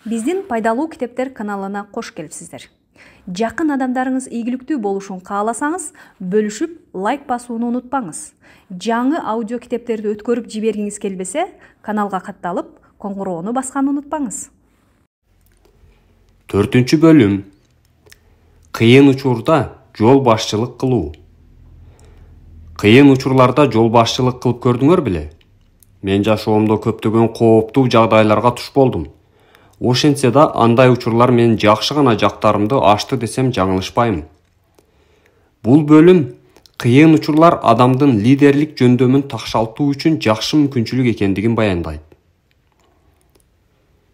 Биздин пайдалуу китептер каналына кош келипсиздер. Жакын адамдарыңыз ийгиликтүү болушун кааласаңыз, бөлүшүп, лайк басууну унутпаңыз. Жаңы аудио китептерди өткөрүп жибергиңиз келбесе, каналга катталып, коңгуроону басканды унутпаңыз. 4-бөлүм. Кыйын учурда жол башчылык кылуу. Кыйын учурларда жол башчылык кылып көрдүңөр беле? Мен жашоомдо көптөгөн кооптуу жагдайларга туш болдум. Ошентсе да андай учурлар менин жакшы гана жактарымды ачты десем жаңылышпайм. Бул бөлүм кыйын учурлар адамдын лидерлик жөндөмүн такшалтуу үчүн жакшы мүмкүнчүлүк экендигин баяндайт.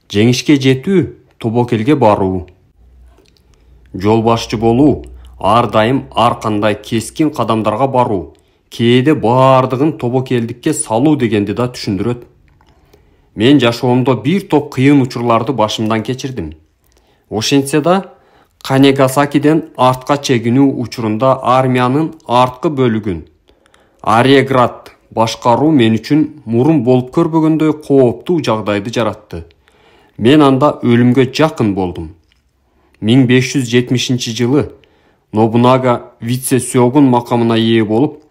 Жеңишке жетүү, тобокелге баруу. Жол башчы болуу, ар дайым ар кандай кескин кадамдарга баруу, кээде баардыгын тобокелдикке салуу дегенди да түшүндүрөт. Мен жашоомдо бир топ кыйын учурларды башымдан кечирдим. Ошентсе да, Канегасакиден артка чегинүү учурунда армиянын арткы бөлүгүн, Арьеград башкаруу мен үчүн мурун болуп көрбөгөндөй кооптуу жагдайды жаратты. Мен анда өлүмгө жакын болдум. 1570-жылы Нобунага вице-сёгун макамына ээ болуп,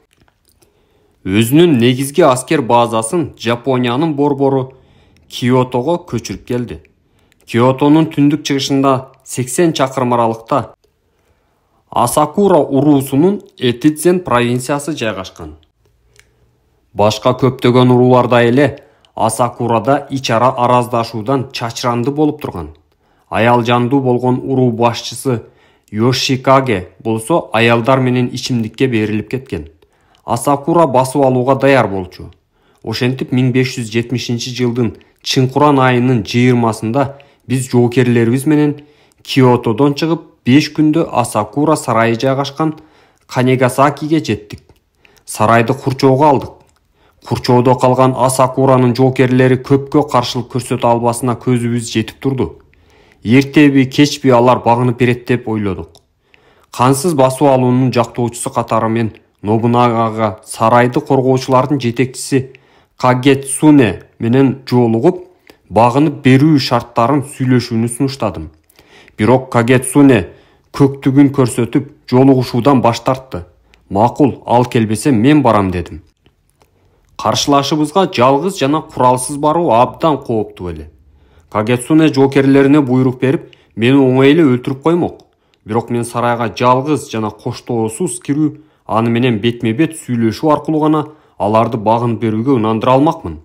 өзүнүн негизги аскер базасын Жапониянын борбору Киотого көчүрүп келди. Киотонун түндүк чыгышында 80 чакырым аралыкта Асакура уруусунун Этидзен провинциясы жайгашкан. Башка көптөгөн урууларда эле Асакурада ич-ара араздашуудан чачыранды болуп турган. Аял жандуу болгон уруу башчысы Йошикаге болсо аялдар менен ичимдикке берилип кеткен. Асакура басып алууга даяр болчу. Ошентип 1570-жылдын Чыңкуран айынын 20-сында биз жоокерлерибиз менен Киотодон чыгып 5 күндө Асакура сарайы жайгашкан Канегасакиге жеттик. Сарайды курчоого алдык. Курчоодо калган Асакуранын жоокерлери көпкө каршылык көрсөтө албасына көзүбүз жетип турду. Эртеби кечпи алар багынып берет деп ойлодук. Кансыз басып алуунун жактоочусу катары мен Нобунагага сарайды коргоочулардын жетекчиси Кагетсуне менен жолугуп, багынып берүү шарттарын сүйлөшүүнү сунуштадым. Бирок Кагетсуне көктүгүн көрсөтүп, жолугушуудан баш тартты. Макул, ал келбесе мен барам дедим. Каршылашыбызга жалгыз жана куралсыз баруу абдан кооптуу эле. Кагетсуне жоокерлерине буйрук берип, мени оңой эле өлтүрүп коймок. Бирок мен сарайга жалгыз жана коштоосуз кирүү, аны менен бетме-бет сүйлөшүү аркылуу гана аларды багынып берүүгө ынандыра алмакмын.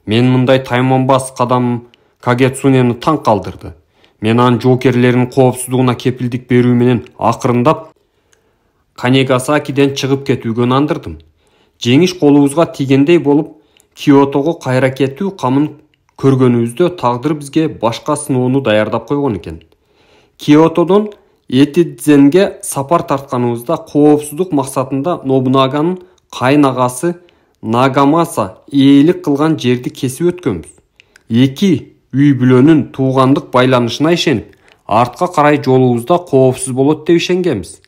Мен мындай тайманбас кадам Кагетсунени таң калтырды. Мен анын жоокерлеринин коопсуздугуна кепилдик берүү менен акырындап Канегасакиден чыгып кетүүгө ынандырдым. Жеңиш колубузга тигендей болуп, Киотого кайра кетүү камын көргөнүбүздө тагдыр бизге башка сыноону даярдап койгон экен. Киотодон Этидзенге сапар тартканыбызда коопсуздук максатында Нобунаганын кайын агасы Нагамаса ээлик кылган жерди кесип өткөнбүз. Эки үй бүлөнүн туугандык байланышына ишенип, артка карай жолубузда коопсуз болот деп ишенгенбиз.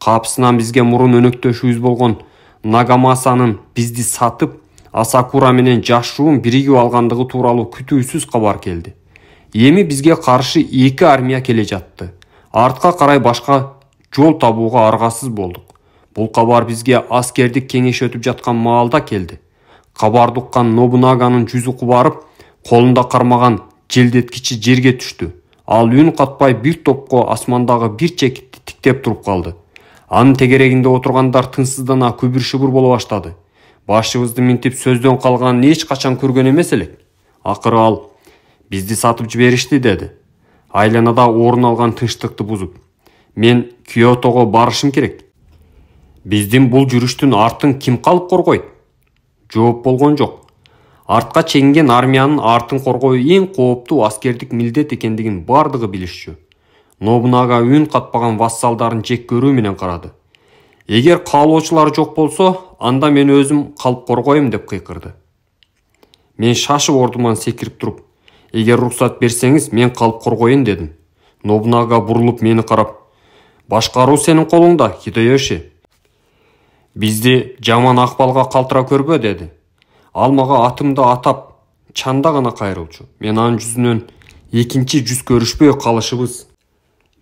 Капысынан бизге мурун өнөктөшүбүз болгон Нагамасанын бизди сатып, Асакура менен жашуун биригип алгандыгы тууралуу күтүүсүз кабар келди. Эми бизге каршы 2 армия келе жатты. Артка карай башка жол табууга аргасыз болдук. Бул кабар бизге аскердик кеңеш өтүп жаткан маалда келди. Кабарды уккан Нобунаганын жүзү кубарып, колунда кармаган желдеткичи жерге түштү. Ал үн катпай бир топко асмандагы бир чекитти тиктеп туруп калды. Анын тегерегинде отургандар тынсыздана күбүр-шүбүр боло баштады. Башчыбызды минтип сөздөн калганын эч качан көргөн эмес элек. Акыры ал бизди сатып жиберишти деди. Айланада орун алган тынчтыкты бузуп. Мен Киотого барышым керек. Биздин бул жүрүштүн артын ким калып коргойт? Жооп болгон жок. Артка чегинген армиянын артын коргоо эң кооптуу аскердик милдет экендигин бардыгы билишчү. Нобунага үн катпаган вассалдарын жек көрүү менен карады. Эгер каалоочулар жок болсо, анда мен өзүм калып коргойм деп кыйкырды. Мен шашып ордуман секирип туруп, эгер уруксат берсеңиз, мен калып коргоюн дедим. Нобунага бурулуп мени карап, башкаруу сенин колуңда, Хидеёши. Бизди жаман акбалга калтыра көрбө деди. Ал мага атымды атап, чанда гана кайрылчу. Мен анын жүзүнөн экинчи жүз көрүшпөй калышыбыз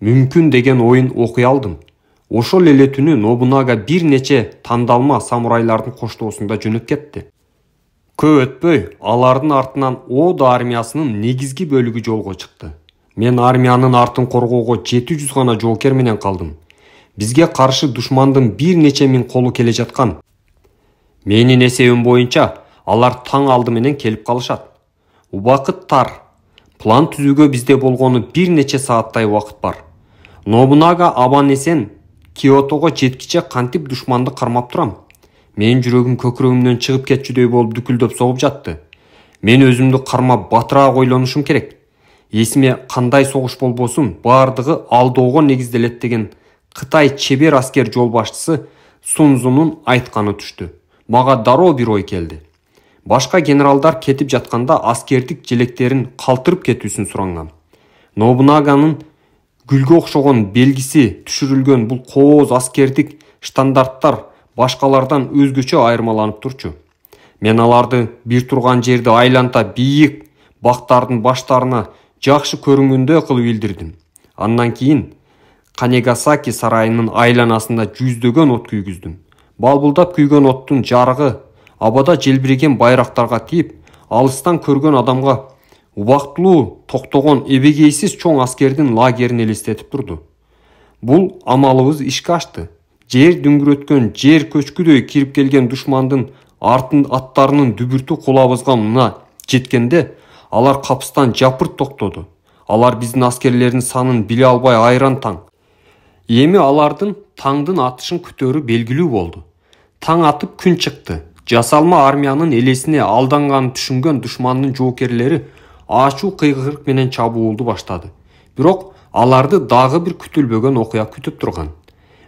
мүмкүн деген оюн окуй алдым. Ошол эле түнү Нобунага бир нече тандалма самурайлардын коштоосунда жөнөп кетти. Көп өтпөй, алардын артынан Ода армиясынын негизги бөлүгү жолго чыкты. Мен армиянын артын коргоого 700 гана жоокер менен калдым. Бизге каршы душмандын бир нече миң колу келе жаткан. Менин эсебим боюнча, алар таң алды менен келип калышат. Убакыт тар. План түзүүгө бизде болгону бир нече сааттай убакыт бар. Нобунага абан эсен Киотого жеткиче кантип душманды кармап турам. Менин жүрөгүм көкүрөгүмдөн чыгып кетчүдөй болуп дүкүлдөп согуп жатты. Мен өзүмдү кармап батыраак ойлонушум керек. Эсиме кандай согуш болбосун, бардыгы алдоого негизделет деген Кытай чебер аскер жол башчысы Сунзунун айтканы түштү. Мага дароо бир ой келди. Башка генералдар кетип жатканда аскердик желектерин калтырып кетүүсүн суранган. Нобунаганын гүлгө окшогон белгиси түшүрүлгөн бул кооз аскердик штандарттар башкалардан өзгөчө айырмаланып турчу. Мен аларды бир турган жерди айланта бийик бактардын баштарына жакшы көрүнгөндөй кылып илдирдим. Андан кийин Канегасаки сарайынын айланасында жүздөгөн от күйгүздүм. Балбылдап күйгөн оттун жарыгы абада желбиреген байрактарга тийип, алыстан көргөн адамга убактылуу токтогон эбегейсиз чоң аскердин лагерин элестетип турду. Бул амалыбыз ишке ашты. Жер дүңгүрөткөн жер көчкүдөй кирип келген душмандын аттарынын дүбүртү кулабызга мына жеткенде, алар капыстан жапырт токтоду. Алар биздин аскерлердин санын биле албай айран таң. Эми алардын таңдын атышын күтөрү белгилүү болду. Таң атып күн чыкты. Жасалма армиянын элесине алданган түшүнгөн душмандын жоокерлери ачуу кыйгырык менен чабуулду баштады. Бирок аларды дагы бир күтүлбөгөн окуя күтүп турган.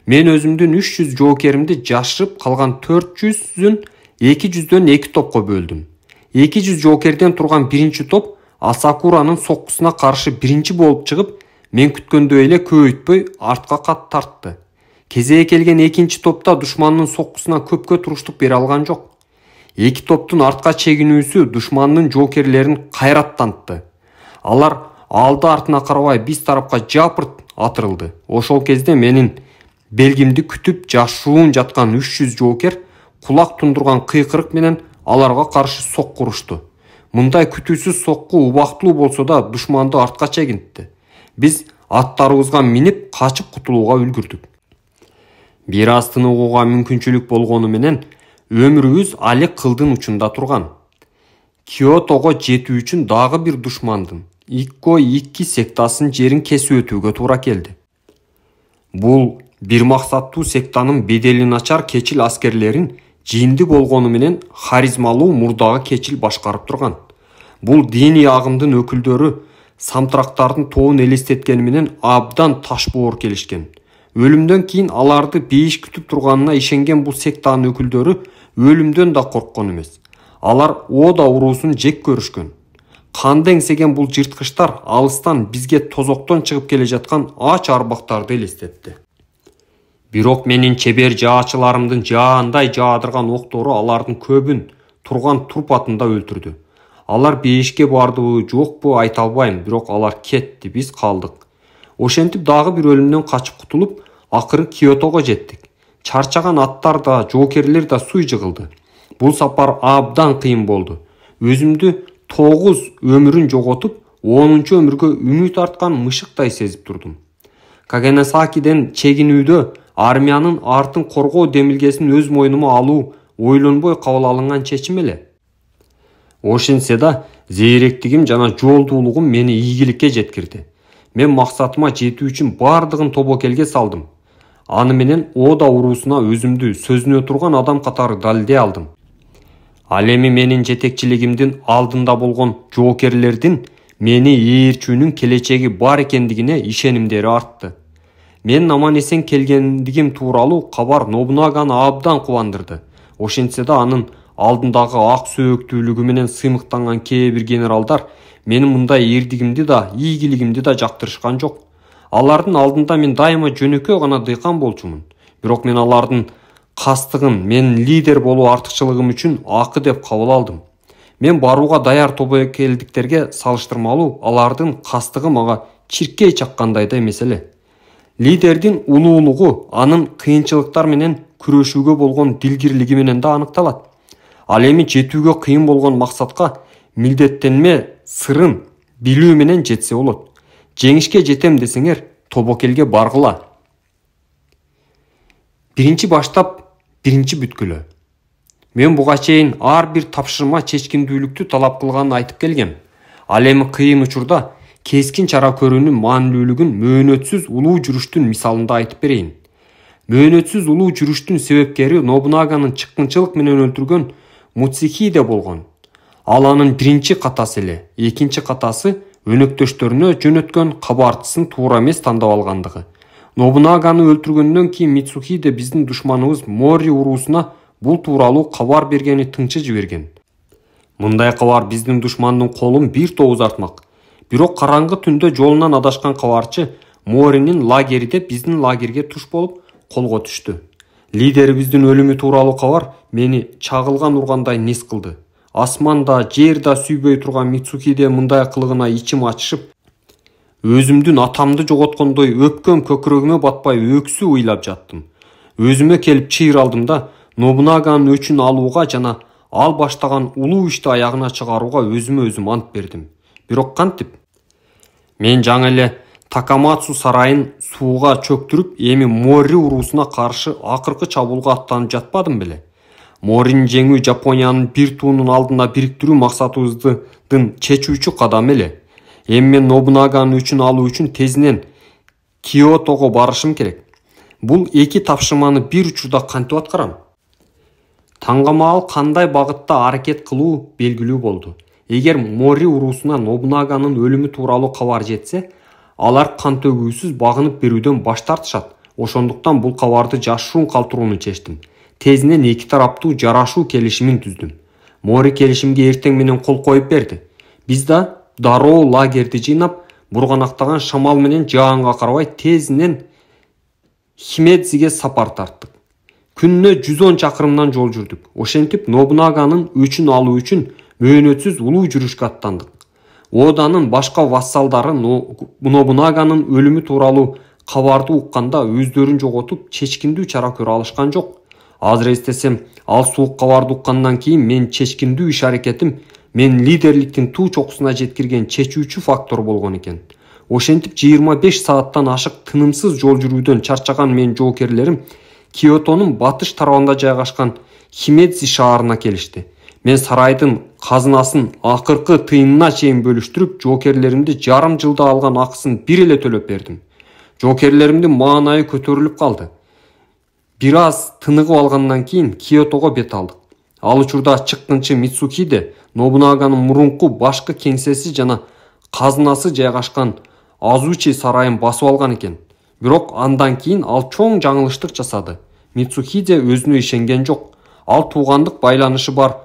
Мен өзүмдүн 300 жоокеримди жашырып калган 400-үн 200-дөн 2 топко бөлдүм. 200 жоокерден турган биринчи топ Асакуранын соккусуна каршы биринчи болуп чыгып, мен күткөндөй эле көп өтпөй артка кат тартты. Кезеге келген экинчи топта душмандын соккусуна көпкө туруштук бере алган жок. Эки топтун артка чегинүүсү душмандын жоокерлерин кайраттантты. Алар алды артына карабай биз тарапка жапырт атырылды. Ошол кезде менин белгимди күтүп жашуун жаткан 300 жоокер кулак тундурган кыйкырык менен аларга каршы сокку урушту. Мындай күтүүсүз сокку убактылуу болсо да душманды артка чегинтти. Биз аттарыбызга минип качып кутулууга үлгүрдүк. Бир аз тыныгууга мүмкүнчүлүк болгону менен өмүрүбүз али кылдын учунда турган. Киотого жетүү үчүн дагы бир душмандын Икко-2 сектасын жерин кесип өтүүгө туура келди. Бул бир максаттуу сектанын бедели начар кечил аскерлерин жиинди болгону менен харизмалуу мурдагы кечил башкарып турган. Бул диний агымдын өкүлдөрү самтрактардын тобун элестеткени менен абдан ташбоор келишкен. Өлүмдөн кийин аларды бейиш күтүп турганына ишенген бул сектанын өкүлдөрү өлүмдөн да корккон эмес. Алар Ода уруусун жек көрүшкөн. Канды эңсеген бул жырткычтар алыстан бизге тозоктон чыгып келе жаткан ач арбактарды элестетти. Бирок менин чебер жаачыларымдын жаандай жаадырган октору алардын көбүн турган турпатында өлтүрдү. Алар бейишке бардыбы, жокпу айта албайм, бирок алар кетти, биз калдык. Ошентип дагы бир өлүмдөн качып кутулуп, акыры Киотого жеттик. Чарчаган аттар да, жоокерлер да суй жыгылды. Бул сапар абдан кыйын болду. Өзүмдү 9 өмүрүн жоготуп, 10-чу өмүргө үмүт арткан мышыктай сезип турдум. Кагенасакиден чегинүүдө армиянын артын коргоо демилгесин өз мойнума алуу ойлонбой кабыл алынган чечим эле. Ошентсе да, зейректигим жана жолдуулугум мени ийгиликке жеткирди. Мен максатыма жетүү үчүн бардыгын тобокелге салдым. Аны менен Ода уруусуна өзүмдү сөзүнө турган адам катары далилдей алдым. Ал эми менин жетекчилигимдин алдында болгон жоокерлердин мени ээрчүүнүн келечеги бар экендигине ишенимдери артты. Мен аман эсен келгендигим тууралуу кабар Нобунаганы абдан кубандырды. Ошентсе да анын алдындагы ак сөөктүүлүгү менен сыймыктанган кээ бир генералдар менин мындай эрдигимди да, ийгилигимди да жактырышкан жок. Алардын алдында мен дайыма жөнөкөй гана дыйкан болчумун. Бирок мен алардын кастыгын, менин лидер болуу артыкчылыгым үчүн акы деп кабыл алдым. Мен барууга даяр тобокелдиктерге салыштырмалуу алардын кастыгы мага чиркей чаккандай да эмес эле. Лидердин улуулугу анын кыйынчылыктар менен күрөшүүгө болгон дилгирлиги менен да аныкталат. Ал эми жетүүгө кыйын болгон максатка милдеттенме сырын билүү менен жетсе болот. Жеңишке жетем десеңер, тобокелге баргыла. Биринчи баштап, биринчи бүткүлө. Мен буга чейин ар бир тапшырма чечкиндүүлүктү талап кылганын айтып келгем. Ал эми кыйын учурда кескин чара көрүүнүн маанилүүлүгүн мөөнөтсүз улуу жүрүштүн мисалында айтып берейин. Мөөнөтсүз улуу жүрүштүн себепкери Нобунаганын чыккынчылык менен өлтүргөн Муцихиде болгон. Ал анын биринчи катасы эле. Экинчи катасы өнөктөштөрүнө жөнөткөн кабарчысын туура эмес тандап алгандыгы. Нобунаганы өлтүргөндөн кийин Мицухиде биздин душманыбыз Мори уруусуна бул тууралуу кабар бергени тыңчы жиберген. Мындай кабар биздин душмандын колун бир тоозартмак. Бирок караңгы түндө жолунан адашкан кабарчы Моринин лагеринде биздин лагерге туш болуп колго түштү. Лидерибиздин өлүмү тууралуу кабар мени чагылган ургандай нес кылды. Асманда, жер да сүйбөй турган Мицухиде мындай кылыгына ичим ачышып, өзүмдүн атамды жоготкондой өпкөм көкүрөгүмө батпай өксү ыйлап жаттым. Өзүмө келип чыйыр алдым да Нобунаганын өчүн алууга жана ал баштаган улуу ишти аягына чыгарууга өзүмө өзүм ант бердим. Бирок кантип? Мен жаңы эле Такамацу сарайын сууга чөктүрүп, эми Мори уруусуна каршы акыркы чабуулга аттанып жатпадым беле. Моринин жеңүү Жапониянын бир туунун алдына бириктирүү максатыбыздын чечүүчү кадамы эле. Эми мен Нобунаганын өчүн алуу үчүн тезинен Киотого барышым керек. Бул эки тапшырманы бир учурда кантип аткарам? Таңгамаал кандай багытта аракет кылуу белгилүү болду. Эгер Мори уруусуна Нобунаганын өлүмү тууралуу кабар жетсе, алар кан төгүүсүз багынып берүүдөн баш тартышат. Ошондуктан бул кабарды жашыруун калтырууну чечтим. Тезинен эки тараптуу жарашуу келишимин түздүм. Мори келишимге эртең менен кол коюп берди. Биз да дароо лагерди жыйнап, бурганактаган шамал менен жаанга карабай тезинен Химедзиге сапар тарттык. Күнүнө 110 чакырымдан жол жүрдүк. Ошентип Нобунаганын өчүн алуу үчүн мөөнөтсүз улуу жүрүшкө аттандык. Оданын башка вассалдары Нобунаганын өлүмү тууралуу кабарды укканда өздөрүн жоготуп, чечкиндүү чара көрө алышкан жок. Азыр эстесем, ал суук кабарды уккандан кийин мен чечкиндүү иш аракетим мен лидерликтин туу чокусуна жеткирген чечүүчү фактор болгон экен. Ошентип 25 сааттан ашык тынымсыз жол жүрүүдөн чарчаган мен жоокерлерим Киотонун батыш тарабында жайгашкан Химедзи шаарына келишти. Мен сарайдын казынасын акыркы тыйынына чейин бөлүштүрүп, жоокерлеримди жарым жылда алган акысын бир эле төлөп бердим. Жоокерлеримдин маанайы көтөрүлүп калды. Бир аз тыныгып алгандан кийин Киотого бет алдык. Ал учурда чыккынчы Мицухиде Нобунаганын мурунку башкы кеңсеси жана казынасы жайгашкан Азучи сарайын басып алган экен. Бирок андан кийин ал чоң жаңылыштык жасады. Мицухиде өзүнө ишенген жок. Ал туугандык байланышы бар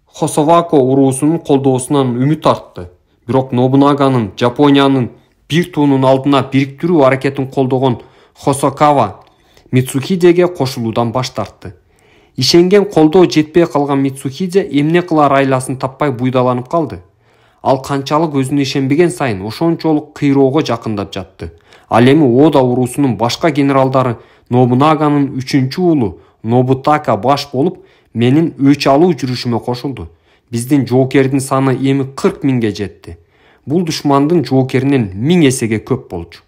Хосовако уруусунун колдоосунан үмүт артты. Бирок Нобунаганын Жапониянын бир туунун алдына бириктирүү аракетин колдогон Хосокава Мицухидеге кошулуудан баш тартты. Ишенген колдоо жетпей калган Мицухиде эмне кылар айласын таппай буйдаланып калды. Ал канчалык өзүнө ишенбеген сайын ошончолук кыйроого жакындап жатты. Ал эми Ода уруусунун башка генералдары Нобунаганын 3-чү уулу Нобутака баш болуп, менин өч алуу жүрүшүмө кошулду. Биздин жоокердин саны эми 40 миңге жетти. Бул душмандын жоокеринен 1000 эсеге көп болчу.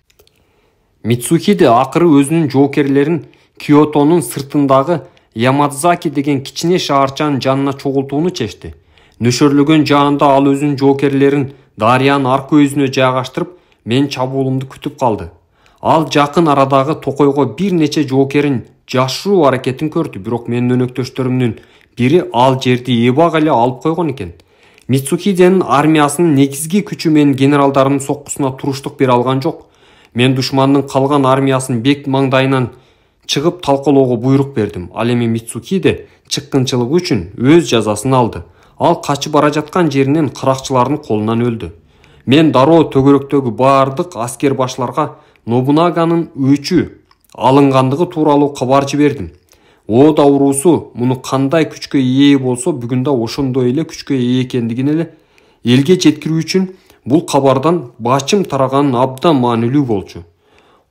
Мицухиде акыры өзүнүн жоокерлерин Киотонун сыртындагы Ямадзаки деген кичине шаарчанын жанына чогултууну чечти. Нөшөрлөгөн жаанда ал өзүнүн жоокерлерин дарыянын аркы өзүнө жайгаштырып, мен чабуулумду күтүп калды. Ал жакын арадагы токойго бир нече жоокерин жашыруу аракетин көрдү, бирок менин өнөктөштөрүмдүн бири ал жерди эбак эле алып койгон экен. Мицухиденин армиясынын негизги күчү менин генералдарымдын соккусуна туруштук бере алган жок. Мен душмандын калган армиясын бек маңдайынан чыгып талкалоого буйрук бердим. Ал эми Мицухиде чыккынчылыгы үчүн өз жазасын алды. Ал качып бара жаткан жеринен каракчылардын колунан өлдү. Мен дароо төгөрөктөгү бардык аскер башларга Нобунаганын өчү алынгандыгы тууралуу кабар жибердим. Ода уруусу муну кандай күчкө ээ болсо бүгүн да ошондой эле күчкө ээ экендигин эле элге жеткирүү үчүн бул кабардан бачым тараганын абдан маанилүү болчу.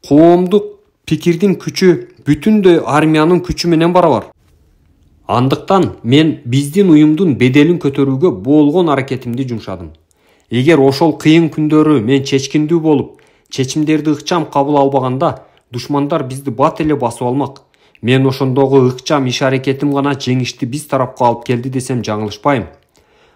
Коомдук пикирдин күчү бүтүндөй армиянын күчү менен барабар. Андыктан мен биздин уюмдун беделин көтөрүүгө болгон аракетимди жумшадым. Эгер ошол кыйын күндөрү мен чечкиндүү болуп, чечимдерди ыкчам кабыл албаганда, душмандар бизди бат эле басып алмак. Мен ошондогу ыкчам иш аракетим гана жеңишти биз тарапка алып келди десем жаңылышпайм.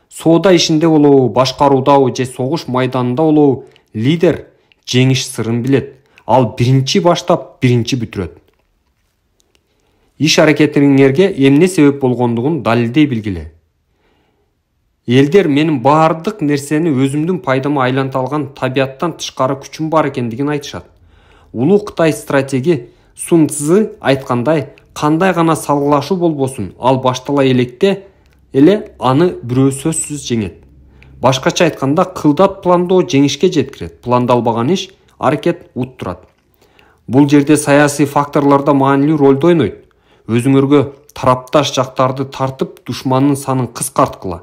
Соода ишинде болобу, башкаруудабы же согуш майданында болобу, лидер жеңиш сырын билет. Ал биринчи баштап, биринчи бүтүрөт. Иш аракетиңерге эмне себеп болгондугун далилдей билгиле. Элдер менин баардык нерсени өзүмдүн пайдама айланта алган табияттан тышкары күчүм бар экендигин айтышат. Улуу Кытай стратеги Сун Цзы айткандай, кандай гана салгылашуу болбосун, ал баштала электе эле аны бирөө сөзсүз жеңет. Башкача айтканда, кылдат пландоо жеңишке жеткирет, пландалбаган иш аракет уттурат. Бул жерде саясий факторлор да маанилүү ролду ойнойт. Өзүңөргө тарапташ жактарды тартып, душмандын санын кыскарткыла.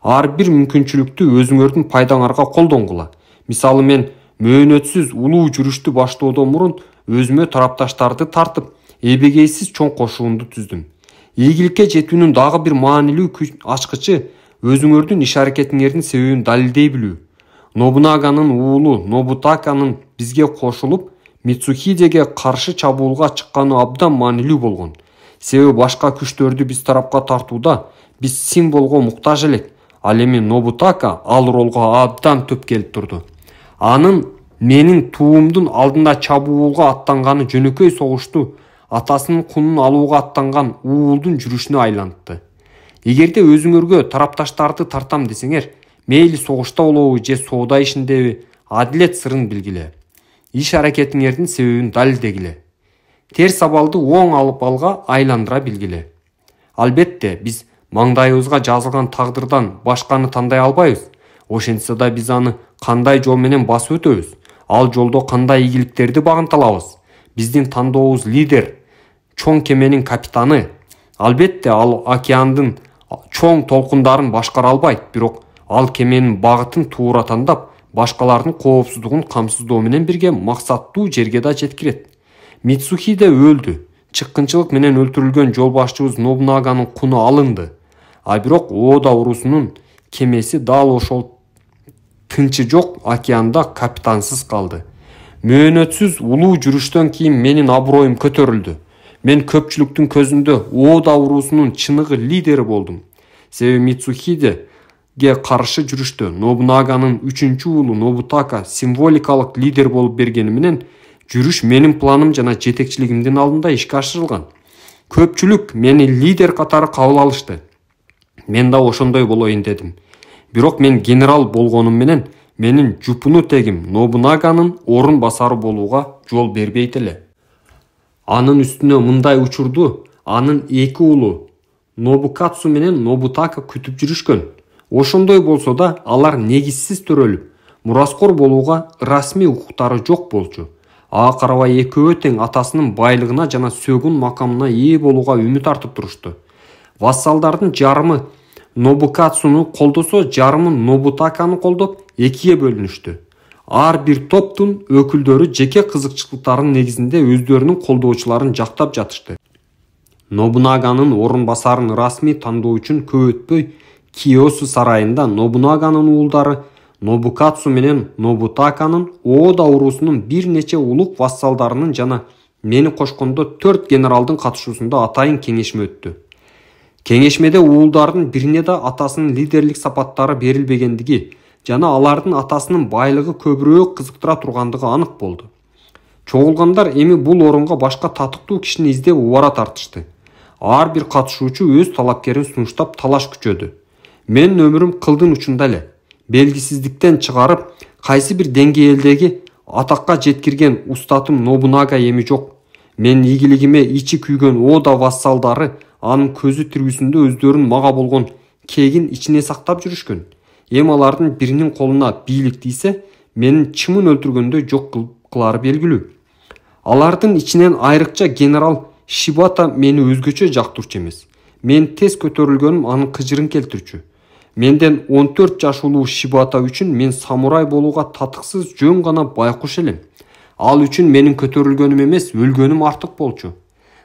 Ар бир мүмкүнчүлүктү өзүңөрдүн пайдаңарга колдонгула. Мисалы мен мөөнөтсүз улуу жүрүштү баштоодон мурун өзүмө тарапташтарды тартып, эбегейсиз чоң кошуунду түздүм. Ийгиликке жетүүнүн дагы бир маанилүү ачкычы өзүңөрдүн иш аракетиңердин себебин далилдей билүү. Нобунаганын уулу Нобутаканын бизге кошулуп, Мицухидеге каршы чабуулга чыкканы абдан маанилүү болгон. Себеби башка күчтөрдү биз тарапка тартууда биз символго муктаж элек. Ал эми Нобутака ал ролго абдан төп келип турду. Анын менин туумдун алдында чабуулга аттанганы жөнөкөй согушту атасынын кунун алууга аттанган уулдун жүрүшүнө айлантты. Эгерде өзүңөргө тарапташтарды тартам десеңер, мейли согушта болобу же соода ишиндеби, адилет сырын билгиле. Иш аракетиңердин себебин далилдегиле. Терс абалды оң алып алга айландыра билгиле. Албетте, биз маңдайыбызга жазылган тагдырдан башканы тандай албайбыз. Ошентсе да биз аны кандай жол менен басып өтөбүз? Ал жолдо кандай ийгиликтерди багынталабыз? Биздин тандообуз лидер, чоң кеменин капитаны. Албетте, ал океандын чоң толкундарын башкара албайт, бирок ал кеменин багытын туура тандап, башкалардын коопсуздугун камсыздоо менен бирге максаттуу жерге да жеткирет. Мицухиде өлдү. Чыккынчылык менен өлтүрүлгөн жол башчыбыз Нобунаганын куну алынды. А бирок Ода уруусунун кемеси дал ошол тынчы жок океанда капитансыз калды. Мөөнөтсүз улуу жүрүштөн кийин менин аброюм көтөрүлдү. Мен көпчүлүктүн көзүндө Ода уруусунун чыныгы лидери болдум. Себеби Мицухидеге каршы жүрүштө Нобунаганын 3-чү уулу Нобутака символикалык лидер болуп бергени менен жүрүш менин планым жана жетекчилигимдин алдында ишке ашырылган. Көпчүлүк мени лидер катары кабыл алышты. Мен да ошондой болоюн дедим. Бирок мен генерал болгонум менен менин жупуну тегим Нобунаганын орун басары болууга жол бербейт эле. Анын үстүнө мындай учурду анын 2 уулу Нобукатсу менен Нобутака күтүп жүрүшкөн. Ошондой болсо да алар негизсиз төрөлүп, мураскор болууга расмий укуктары жок болчу. Ага карабай экөө тең атасынын байлыгына жана сөгүн макамына ээ болууга үмүт артып турушту. Вассалдардын жарымы Нобукатсуну колдосо, жарымы Нобутаканы колдоп, экиге бөлүнүштү. Ар бир топтун өкүлдөрү жеке кызыкчылыктарынын негизинде өздөрүнүн колдоочуларын жактап жатышты. Нобунаганын орун басарын расмий тандоо үчүн көп өтпөй Киосу сарайында Нобунаганын уулдары Нобукатсу менен Нобутаканын Ода уруусунун бир нече улук вассалдарынын жана мени кошкондо 4 генералдын катышуусунда атайын кеңешме өттү. Кеңешмеде уулдардын бирине да атасынын лидерлик сапаттары берилбегендиги жана алардын атасынын байлыгы көбүрөөк кызыктыра тургандыгы анык болду. Чогулгандар эми бул орунга башка татыктуу кишини издеп убара тартышты. Ар бир катышуучу өз талапкерин сунуштап талаш күчөдү. Менин өмүрүм кылдын учунда эле. Белгисиздиктен чыгарып, кайсы бир деңгээлдеги атакка жеткирген устатым Нобунага эми жок. Мен ийгилигиме ичи күйгөн Ода вассалдары анын көзү тирүүсүндө өздөрүн мага болгон кегин ичине сактап жүрүшкөн. Эми алардын биринин колуна бийлик тийсе, менин чымын өлтүргөндө жок кылары белгилүү. Алардын ичинен айрыкча генерал Шибата мени өзгөчө жактырчу эмес. Мен тез көтөрүлгөнүм анын кыжырын келтирчү. Менден 14 жаш улуу Шибата үчүн мен самурай болууга татыксыз жөн гана байкуш элем. Ал үчүн менин көтөрүлгөнүм эмес, өлгөнүм артык болчу.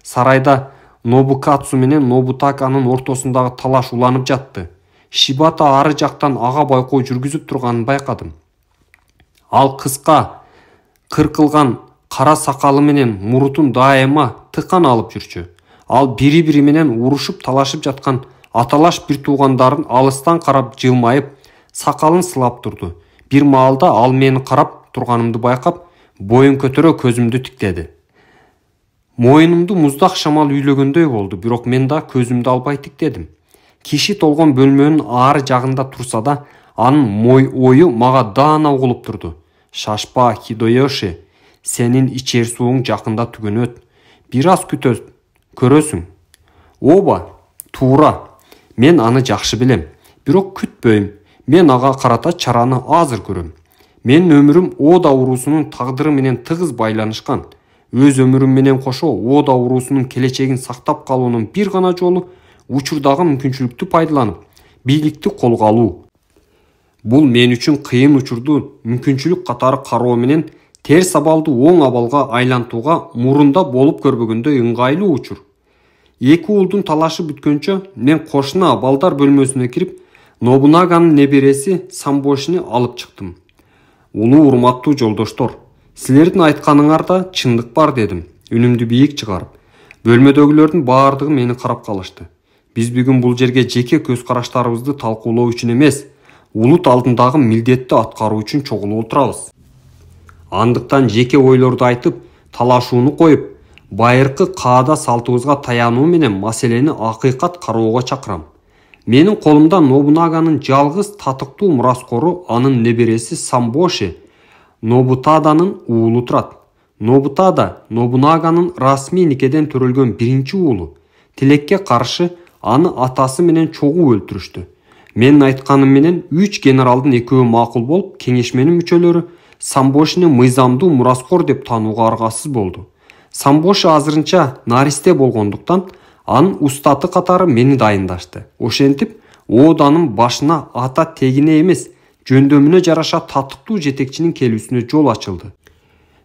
Сарайда Нобукатсу менен Нобутаканын ортосундагы талаш уланып жатты. Шибата ары жактан ага байкоо жүргүзүп турганын байкадым. Ал кыска, кыркылган кара сакалы менен мурутун дайыма тыкан алып жүрчү. Ал бири-бири менен урушуп талашып жаткан аталаш бир туугандарын алыстан карап жылмайып, сакалын сылап турду. Бир маалда ал мени карап турганымды байкап, боюн көтөрө көзүмдү тиктеди. Моюнумду муздак шамал үйлөгөндөй болду, бирок мен да көзүмдү албай тиктедим. Киши толгон бөлмөнүн ары жагында турса да, анын ою мага даана угулуп турду. Шашпа, Хидоёши, сенин ичер сууң жакында түгөнөт. Бир аз күтөт, көрөсүң. Ооба, туура. Мен аны жакшы билем, бирок күтпөйм. Мен ага карата чараны азыр көрөм. Менин өмүрүм Ода уруусунун тагдыры менен тыгыз байланышкан. Өз өмүрүм менен кошо Ода уруусунун келечегин сактап калуунун бир гана жолу учурдагы мүмкүнчүлүктү пайдаланып, бийликти колго алуу. Бул мен үчүн кыйын учурду мүмкүнчүлүк катары кароо менен терс абалды оң абалга айлантууга мурунда болуп көрбөгөндөй ыңгайлуу учур. Эки уулдун талашы бүткөнчө мен кошуна балдар бөлмөсүнө кирип, Нобунаганын небереси Самбошини алып чыктым. Улуу урматтуу жолдоштор, силердин айтканыңарда чындык бар дедим, үнүмдү бийик чыгарып. Бөлмөдөгүлөрдүн баардыгы мени карап калышты. Биз бүгүн бул жерге жеке көз караштарыбызды талкуулоо үчүн эмес, улут алдындагы милдетти аткаруу үчүн чогулуп отурабыз. Андыктан жеке ойлорду айтып, талашууну коюп, байыркы каада салтыбызга таянуу менен маселени акыйкат кароого чакырам. Менин колумда Нобунаганын жалгыз татыктуу мураскору анын небереси Самбоши Нобутаданын уулу турат. Нобутада Нобунаганын расмий никеден төрөлгөн биринчи уулу. Тилекке каршы аны атасы менен чогуу өлтүрүштү. Менин айтканым менен 3 генералдын экөө макул болуп, кеңешменин мүчөлөрү Самбошини мыйзамдуу мураскор деп таанууга аргасыз болду. Самбоши азырынча наристе болгондуктан анын устаты катары мени дайындашты. Ошентип, Оданын башына ата тегине эмес, жөндөмүнө жараша татыктуу жетекчинин келүүсүнө жол ачылды.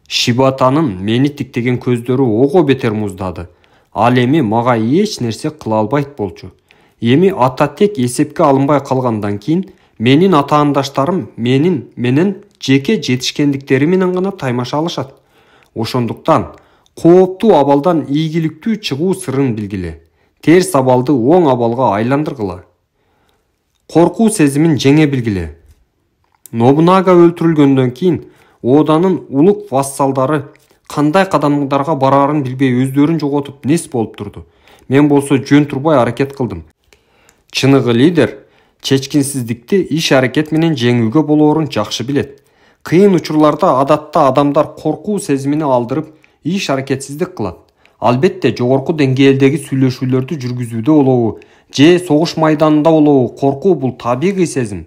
Шибатанын мени тиктеген көздөрү ого бетер муздады. Ал эми мага эч нерсе кыла албайт болчу. Эми ата тек эсепке алынбай калгандан кийин менин атаандаштарым менен жеке жетишкендиктери менен гана таймаша алышат. Ошондуктан кооптуу абалдан ийгиликтүү чыгуу сырын билгиле. Терс абалды оң абалга айландыргыла. Коркуу сезимин жеңе билгиле. Нобунага өлтүрүлгөндөн кийин Оданын улук вассалдары кандай кадамдарга бараарын билбей өздөрүн жоготуп нес болуп турду. Мен болсо жөн турбай аракет кылдым. Чыныгы лидер чечкинсиздикти иш аракет менен жеңүүгө болоорун жакшы билет. Кыйын учурларда адатта адамдар коркуу сезимини алдырып, иш аракетсиздик кылат. Албетте жогорку деңгээлдеги сүйлөшүүлөрдү жүргүзүүдө болобу, же согуш майданында болобу, коркуу бул табигый сезим.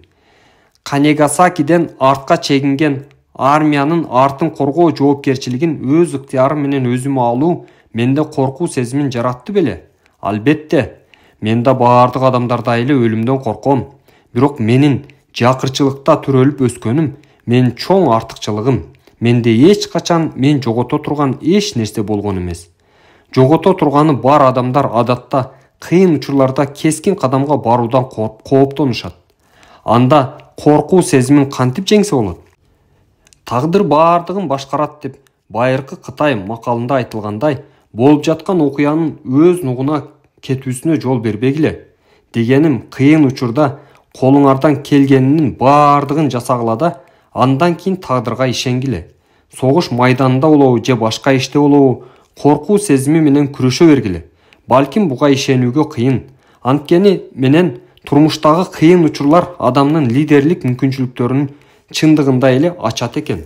Канегасакиден артка чегинген армиянын артын коргоо жоопкерчилигин өз ыктыярым менен өзүмө алуу менде коркуу сезимин жаратты беле? Албетте, мен да баардык адамдардай эле өлүмдөн корком. Бирок менин жакырчылыкта төрөлүп өскөнүм, менин чоң артыкчылыгым. Менде эч качан мен жогото турган эч нерсе болгон эмес. Жогото турганы бар адамдар адатта кыйын учурларда кескин кадамга баруудан кооптонушат. Анда коркуу сезимин кантип жеңсе болот? Тагдыр баардыгын башкарат деп байыркы Кытай макалында айтылгандай, болуп жаткан окуянын өз нугуна кетүүсүнө жол бербегиле. Дегеним, кыйын учурда колуңардан келгенинин баардыгын жасагыла да, андан кийин тагдырга ишенгиле. Согуш майданында болобу же башка иште болобу, коркуу сезими менен күрөшө бергиле. Балким буга ишенүүгө кыйын. Анткени менен турмуштагы кыйын учурлар адамдын лидерлик мүмкүнчүлүктөрүнүн чындыгында эле ачат экен.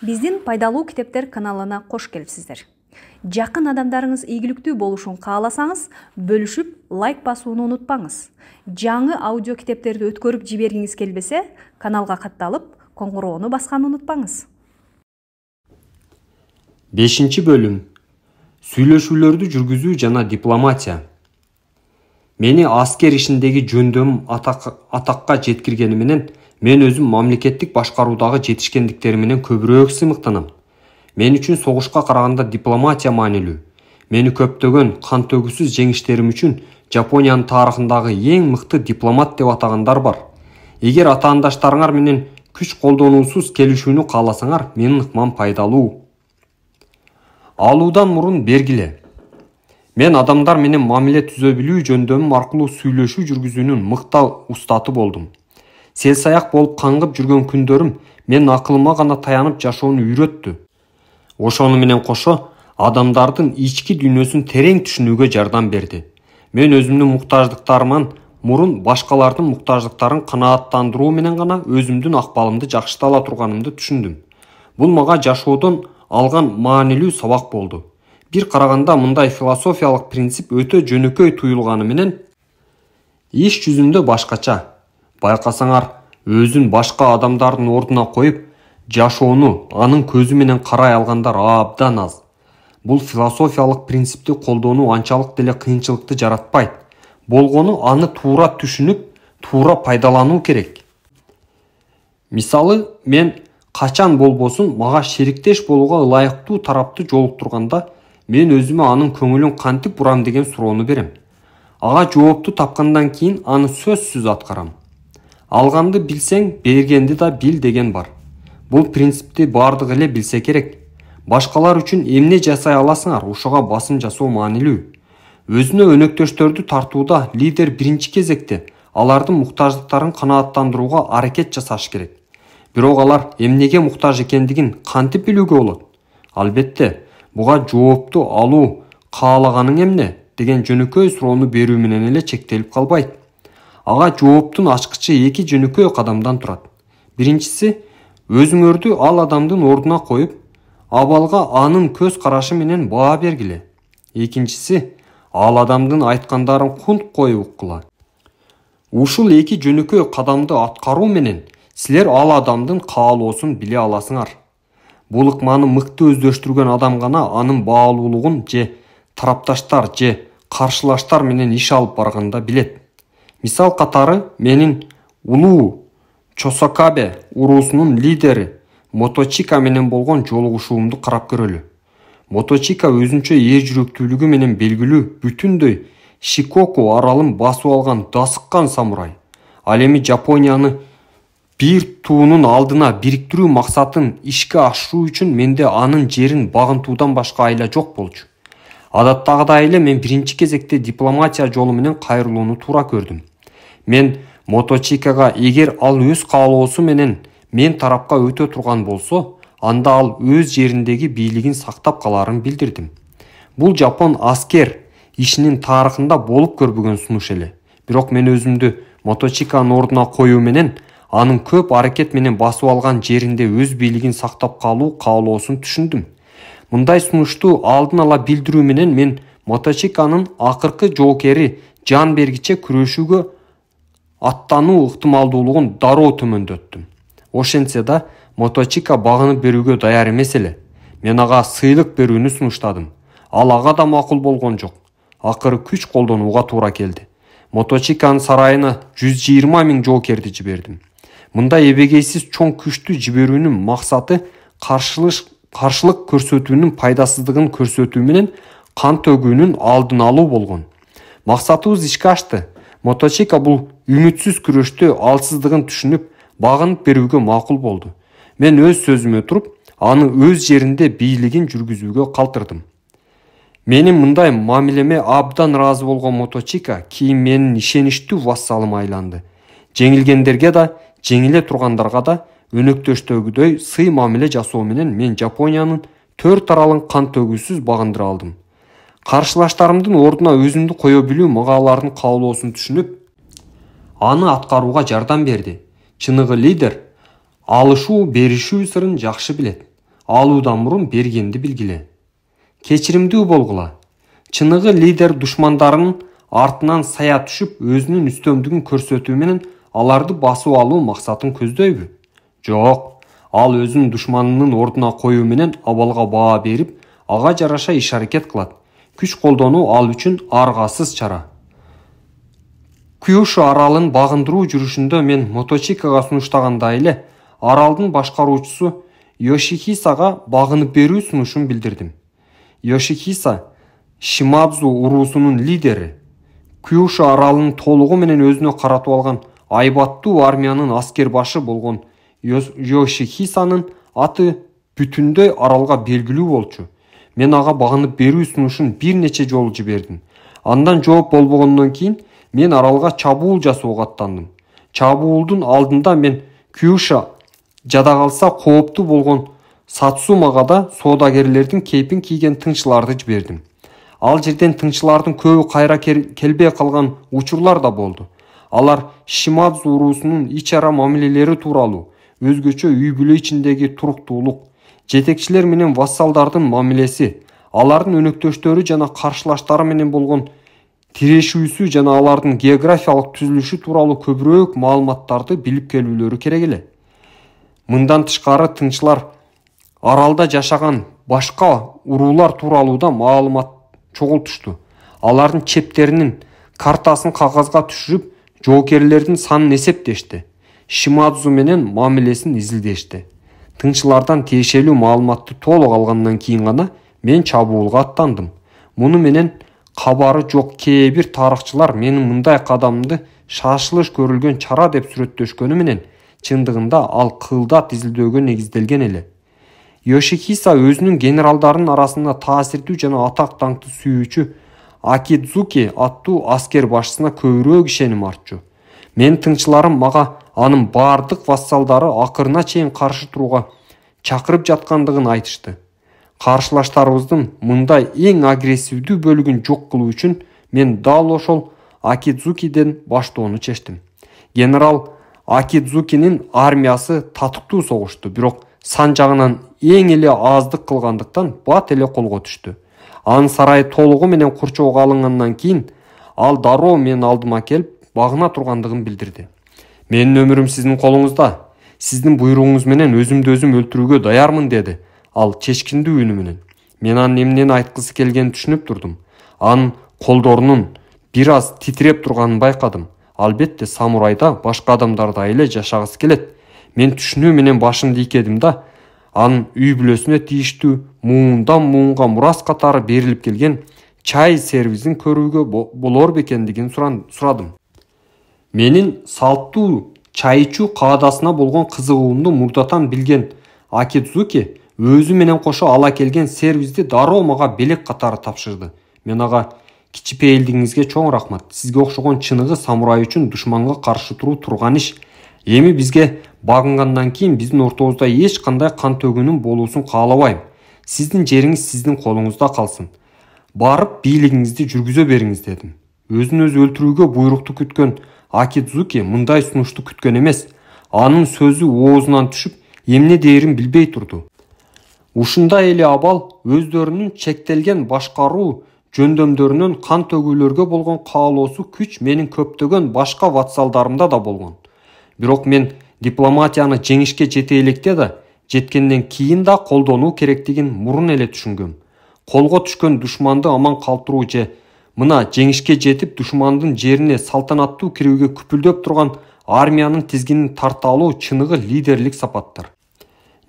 Биздин пайдалуу китептер каналына кош келипсиздер. Жакын адамдарыңыз ийгиликтүү болушун кааласаңыз, бөлүшүп, лайк басууну унутпаңыз. Жаңы аудио китептерди өткөрүп жибергиңиз келбесе, каналга катталып, коңгуроону басканды унутпаңыз. 5-бөлүм. Сүйлөшүүлөрдү жүргүзүү жана дипломатия. Мени аскер ишиндеги жөндөмүм атакка жеткиргени менен мен өзүм мамлекеттик башкаруудагы жетишкендиктери менен көбүрөөк сыймыктанам. Мен үчүн согушка караганда дипломатия маанилүү. Мени көптөгөн кан төгүүсүз жеңиштерим үчүн Жапониянын тарыхындагы эң мыкты дипломат деп атагандар бар. Эгер атаандаштарыңар менен күч колдонуусуз келишүүнү кааласаңар, менин ыкмам пайдалуу. Алуудан мурун бергиле. Мен адамдар менен мамиле түзө билүү жөндөмүм аркылуу сүйлөшүү жүргүзүүнүн мыкты устаты болдум. Селсаяк болуп каңгып жүргөн күндөрүм мен акылыма гана таянып жашоону үйрөттү. Ошону менен кошо адамдардын ички дүйнөсүн терең түшүнүүгө жардам берди. Мен өзүмдүн муктаждыктарыман мурун башкалардын муктаждыктарын канааттандыруу менен гана өзүмдүн акбалымды жакшыта ала турганымды түшүндүм. Бул мага жашоодон алган маанилүү сабак болду. Бир караганда мындай философиялык принцип өтө жөнөкөй туюлганы менен иш жүзүндө башкача. Байкасаңар, өзүн башка адамдардын ордуна коюп, жашоону анын көзү менен карай алгандар абдан аз. Бул философиялык принципти колдонуу анчалык деле кыйынчылыкты жаратпайт. Болгону аны туура түшүнүп, туура пайдалануу керек. Мисалы, мен качан болбосун мага шериктеш болууга ылайыктуу тарапты жолуктурганда, мен өзүмө анын көңүлүн кантип бурам деген суроону берем. Ага жоопту тапкандан кийин аны сөзсүз аткарам. Алганды билсең, бергенди да бил деген бар. Бул принципти бардыгы эле билсе керек. Башкалар үчүн эмне жасай аласыңар, ошого басым жасоо маанилүү. Өзүнө өнөктөштөрдү тартууда лидер биринчи кезекте алардын муктаждыктарын канааттандырууга аракет жасаш керек. Бирок алар эмнеге муктаж экендигин кантип билүүгө болот? Албетте, буга жоопту алуу каалаганың эмне деген жөнөкөй суроону берүү менен эле чектелип калбайт. Ага жооптун ачкычы эки жөнөкөй кадамдан турат. Биринчиси, өзүңөрдү ал адамдын ордуна коюп, абалга анын көз карашы менен баа бергиле. Экинчиси, ал адамдын айткандарын кунт коюп уккула. Ушул эки жөнөкөй кадамды аткаруу менен силер ал адамдын каалоосун биле аласыңар. Бул ыкманы мыкты өздөштүргөн адам гана анын баалуулугун же тарапташтар же каршылаштар менен иш алып барганда билет. Мисал катары, менин улуу Чосокабе уруусунун лидери Моточика менен болгон жолугушуумду карап көрөлү. Моточика өзүнчө эр жүрөктүүлүгү менен белгилүү бүтүндөй Шикоку аралын басып алган дасыккан самурай. Ал эми Жапонияны бир туунун алдына бириктирүү максатын ишке ашыруу үчүн менде анын жерин багынтуудан башка айла жок болчу. Адаттагыдай эле мен биринчи кезекте дипломатия жолу менен кайрылууну туура көрдүм. Мен Моточикага эгер ал өз каалоосу менен мен тарапка өтө турган болсо, анда ал өз жериндеги бийлигин сактап каларын билдирдим. Бул Жапон аскер ишинин тарыхында болуп көрбөгөн сунуш эле. Бирок мен өзүмдү Моточиканын ордуна коюу менен анын көп аракет менен басып алган жеринде өз бийлигин сактап калуу каалоосун түшүндүм. Мындай сунушту алдын ала билдирүү менен мен Моточиканын акыркы жоокери жан бергиче күрөшүүгө аттануу ыктымалдуулугун дароо төмөндөттүм. Ошентсе да, Моточика багынып берүүгө даяр эмес эле. Мен ага сыйлык берүүнү сунуштадым. Ал ага да макул болгон жок. Акыры күч колдонууга туура келди. Моточиканын сарайына 120 000 жоокерди жибердим. Мындай эбегейсиз чоң күчтү жиберүүнүн максаты каршылык көрсөтүүнүн пайдасыздыгын көрсөтүү менен кан төгүүнүн алдын алуу болгон. Максатыбыз ишке ашты. Моточика бул үмүтсүз күрөштө алсыздыгын түшүнүп, багынып берүүгө макул болду. Мен өз сөзүмө туруп, аны өз жеринде бийлигин жүргүзүүгө калтырдым. Менин мындай мамилеме абдан ыраазы болгон Моточика кийин менин ишеничтүү вассалыма айланды. Жеңилгендерге да, жеңиле тургандарга да өнөктөштөгүдөй сый мамиле жасоо менен мен Жапониянын 4 аралын кан төгүүсүз багындыра алдым. Каршылаштарымдын ордуна өзүмдү кое билүү мага алардын каалоосун түшүнүп, аны аткарууга жардам берди. Чыныгы лидер алышуу, беришүү сырын жакшы билет. Алуудан мурун бергенди билгиле. Кечиримдүү болгула. Чыныгы лидер душмандарынын артынан сая түшүп, өзүнүн үстөмдүгүн көрсөтүү менен аларды басып алуу максатын көздөйбү? Жок. Ал өзүн душманынын ордуна коюу менен абалга баа берип, ага жараша иш аракет кылат. Күч колдонуу ал үчүн аргасыз чара. Кюшу аралын багындыруу жүрүшүндө мен Моточикага сунуштаганда эле аралдын башкаруучусу Йошихисага багынып берүү сунушун билдирдим. Йошихиса Шимадзу уруусунун лидери. Кюшу аралын толугу менен өзүнө каратып алган айбаттуу армиянын аскер башы болгон Йошихисанын аты бүтүндөй аралга белгилүү болчу. Мен ага багынып берүү сунушун бир нече жолу жибердим. Андан жооп болбогондон кийин мен аралга чабуул жасоого аттандым. Чабуулдун алдында мен Кюшу жада калса кооптуу болгон Сацумага да соодагерлердин кейпин кийген тыңчыларды жибердим. Ал жерден тыңчылардын көбү кайра келбей калган учурлар да болду. Алар Шимадзу уруусунун ич ара мамилелери тууралуу, өзгөчө үй бүлө ичиндеги туруктуулук, жетекчилер менен вассалдардын мамилеси, алардын өнөктөштөрү жана каршылаштары менен болгон тирешүүсү жана алардын географиялык түзүлүшү тууралуу көбүрөөк маалыматтарды билип келүүлөрү керек эле. Мындан тышкары тыңчылар аралда жашаган башка уруулар тууралуу да маалымат чогултушту. Алардын чептеринин картасын кагазга түшүрүп, жоокерлердин санын эсептешти. Шимадзу менен мамилесин изилдешти. Тыңчылардан тиешелүү маалыматты толук алгандан кийин гана мен чабуулга аттандым. Муну менен кабары жок кээ бир тарыхчылар менин мындай кадамымды шашылыш көрүлгөн чара деп сүрөттөшкөнү менен чындыгында ал кылдат изилдөөгө негизделген эле. Йошихиса өзүнүн генералдарынын арасында таасирдүү жана атак даңкты сүйүүчү Акидзуки аттуу аскер башчысына көбүрөөк ишеним артчу. Мен тыңчыларым мага анын бардык вассалдары акырына чейин каршы турууга чакырып жаткандыгын айтышты. Каршылаштарыбыздын мындай эң агрессивдүү бөлүгүн жок кылуу үчүн мен дал ошол Акидзукиден баштоону чечтим. Генерал Акидзукинин армиясы татыктуу согушту, бирок сан жагынан эң эле аздык кылгандыктан бат эле колго түштү. Анын сарайы толугу менен курчоого алынгандан кийин ал дароо менин алдыма келип багына тургандыгын билдирди. Менин өмүрүм сиздин колуңузда. Сиздин буйругуңуз менен өзүмдү өзүм өлтүрүүгө даярмын, деди ал чечкиндүү үнү менен. Мен анын эмнени айткысы келгенин түшүнүп турдум. Анын колдорунун бир аз титиреп турганын байкадым. Албетте самурайда башка адамдардай эле жашагысы келет. Мен түшүнүү менен башымды ийкедим да, анын үй бүлөсүнө тийиштүү муундан муунга мурас катары берилип келген чай сервизин көрүүгө болор бекендигин сурадым. Менин салттуу чай ичүү каадасына болгон кызыгуумду мурдатан билген Акидзуки өзү менен кошо ала келген сервизди дароо мага белек катары тапшырды. Мен ага: кичипейилдигиңизге чоң рахмат. Сизге окшогон чыныгы самурай үчүн душманга каршы туруу турган иш. Эми бизге багынгандан кийин биздин ортобузда эч кандай кан төгүүнүн болуусун каалабайм. Сиздин жериңиз сиздин колуңузда калсын. Барып бийлигиңизди жүргүзө бериңиз, дедим. Өзүн өзү өлтүрүүгө буйрукту күткөн Акидзуки мындай сунушту күткөн эмес. Анын сөзү оозунан түшүп, эмне дээрин билбей турду. Ушундай эле абал өздөрүнүн чектелген башкаруу жөндөмдөрүнөн кан төгүүлөргө болгон каалоосу күч менин көптөгөн башка вассалдарымда да болгон. Бирок мен дипломатияны жеңишке жете электе да, жеткенден кийин да колдонуу керектигин мурун эле түшүнгөм. Колго түшкөн душманды аман калтыруу же мына жеңишке жетип душмандын жерине салтанаттуу кирүүгө күпүлдөп турган армиянын тизгинин тарта алуу чыныгы лидерлик сапаттар.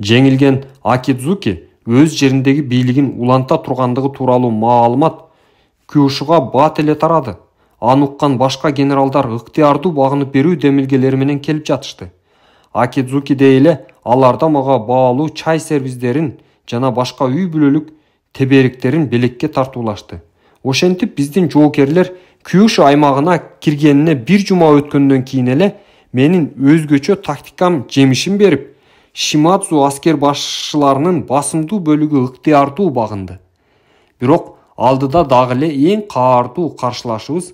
Жеңилген Акидзуки өз жериндеги бийлигин уланта тургандыгы тууралуу маалымат Кюшуга бат эле тарады. Аны уккан башка генералдар ыктыярдуу багынып берүү демилгелери менен келип жатышты. Акидзукиде эле аларда мага баалуу чай сервиздерин жана башка үй бүлөлүк тебериктерин белекке тартуулашты. Ошентип биздин жоокерлер Кюшу аймагына киргенине бир жума өткөндөн кийин эле менин өзгөчө тактикам жемишин берип, Шимадзу аскер башчыларынын басымдуу бөлүгү ыктыярдуу багынды. Бирок алдыда дагы эле эң каардуу каршылашыбыз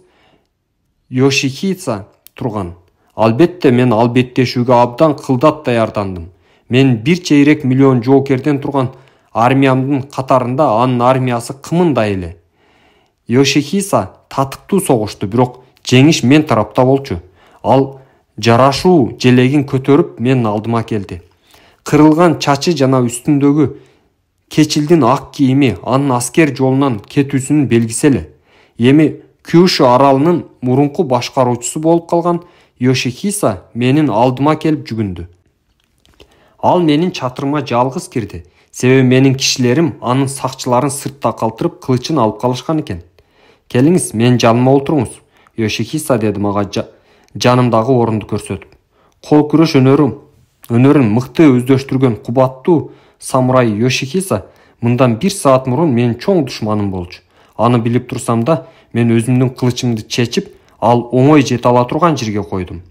Йошихиса турган. Албетте мен ал беттешүүгө абдан кылдат даярдандым. Мен 1,5 миллион жоокерден турган армиямдын катарында анын армиясы кымындай эле. Йошихиса татыктуу согушту, бирок жеңиш мен тарапта болчу. Ал жарашуу желегин көтөрүп менин алдыма келди. Кырылган чачы жана үстүндөгү кечилдин ак кийими анын аскер жолунан кетүүсүнүн белгиси эле. Эми Кюшу аралынын мурунку башкаруучусу болуп калган Йошихиса менин алдыма келип жүгүндү. Ал менин чатырыма жалгыз кирди. Себеби менин кишилерим анын сакчыларын сыртта калтырып кылычын алып калышкан экен. Келиңиз, менин жаныма олтуруңуз, Йошихиса деди мага жанымдагы орунду көрсөтүп. Кол күрөш өнөрүн мыкты өздөштүргөн кубаттуу самурай Йошихиса мындан 1 саат мурун менин чоң душманым болчу. Аны билип турсам да, мен өзүмдүн кылычымды чечип, ал оңой жете ала турган жерге койдум.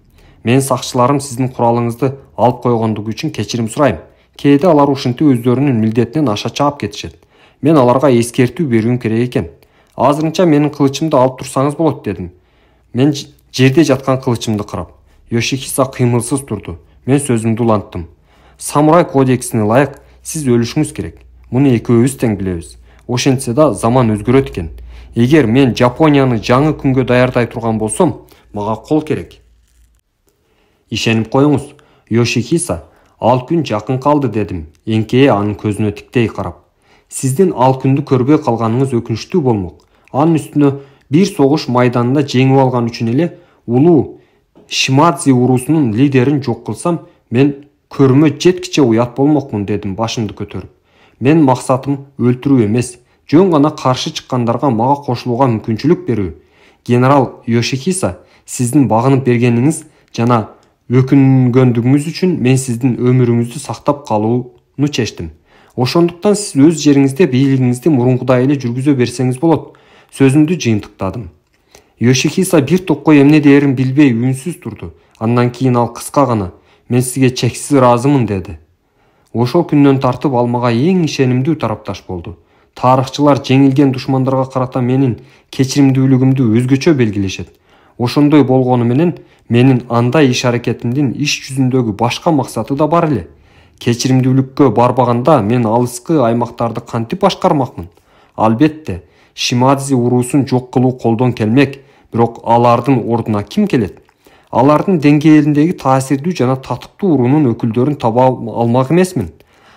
Мен сакчыларым сиздин куралыңызды алып койгондугу үчүн кечирим сурайм. Кээде алар ушинтип өздөрүнүн милдетинен аша чаап кетишет. Мен аларга эскертүү берүүм керек экен. Азырынча менин кылычымды алып турсаңыз болот дедим. Мен жерде жаткан кылычымды карап. Йошихиса кыймылсыз турду. Мен сөзүмдү уланттым. Самурай кодексине ылайык сиз өлүшүңүз керек. Муну экөөбүз тең билебиз. Ошентсе да заман өзгөрөт экен. Эгер мен Жапонияны жаңы күнгө даярдай турган болсом, мага кол керек. Ишенип коюңуз, Йошихиса, ал күн жакын калды дедим, эңкее анын көзүнө тиктей карап. Сиздин ал күндү көрбөй калганыңыз өкүнүчтүү болмок. Анын үстүнө бир согуш майданында жеңип алган үчүн эле улуу Шимадзи уруусунун лидерин жок кылсам, мен көрмө жеткиче уят болмокмун дедим башымды көтөрүп. Мен максатым өлтүрүү эмес, жөн гана каршы чыккандарга мага кошулууга мүмкүнчүлүк берүү. Генерал Йошихиса, сиздин багынып бергениңиз жана өкүнгөндүгүңүз үчүн мен сиздин өмүрүңүздү сактап калууну чечтим. Ошондуктан сиз өз жериңизде бийлигиңизди мурункудай эле жүргүзө берсеңиз болот. Сөзүмдү жыйынтыктадым. Йошихиса бир топко эмне дээрин билбей үнсүз турду. Андан кийин ал кыска гана "Мен сизге чексиз ыраазымын" деди. Ошол күндөн тартып ал мага эң ишенимдүү тарапташ болду. Тарыхчылар жеңилген душмандарга карата менин кечиримдүүлүгүмдү өзгөчө белгилешет. Ошондой болгону менен менин андай иш-аракетимдин иш жүзүндөгү башка максаты да бар эле. Кечиримдүүлүккө барбаганда мен алыскы аймактарды кантип башкармакмын? Албетте, Шимадзи уруусун жок кылуу колдон келмек, бирок алардын ордуна ким келет? Алардын деңгээлиндеги таасирдүү жана татыктуу уруунун өкүлдөрүн таба алмак эмесмин.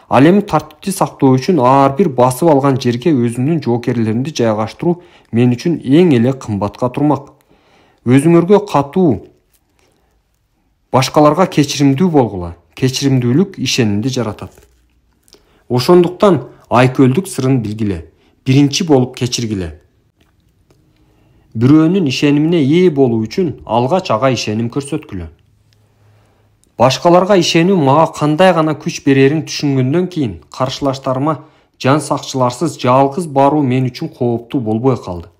Ал эми тартипти сактоо үчүн ар бир басып алган жерге өзүмдүн жоокерлеримди жайгаштыруу мен үчүн эң эле кымбатка турмак. Өзүңөргө катуу, башкаларга кечиримдүү болгула. Кечиримдүүлүк ишенимди жаратат. Ошондуктан айкөлдүк сырын билгиле. Биринчи болуп кечиргиле. Бирөөнүн ишенимине ээ болуу үчүн алгач ага ишеним көрсөткүлө. Башкаларга ишенүү мага кандай гана күч берерин түшүнгөндөн кийин каршылаштарыма жан сакчыларсыз жалгыз баруу мен үчүн кооптуу болбой калды.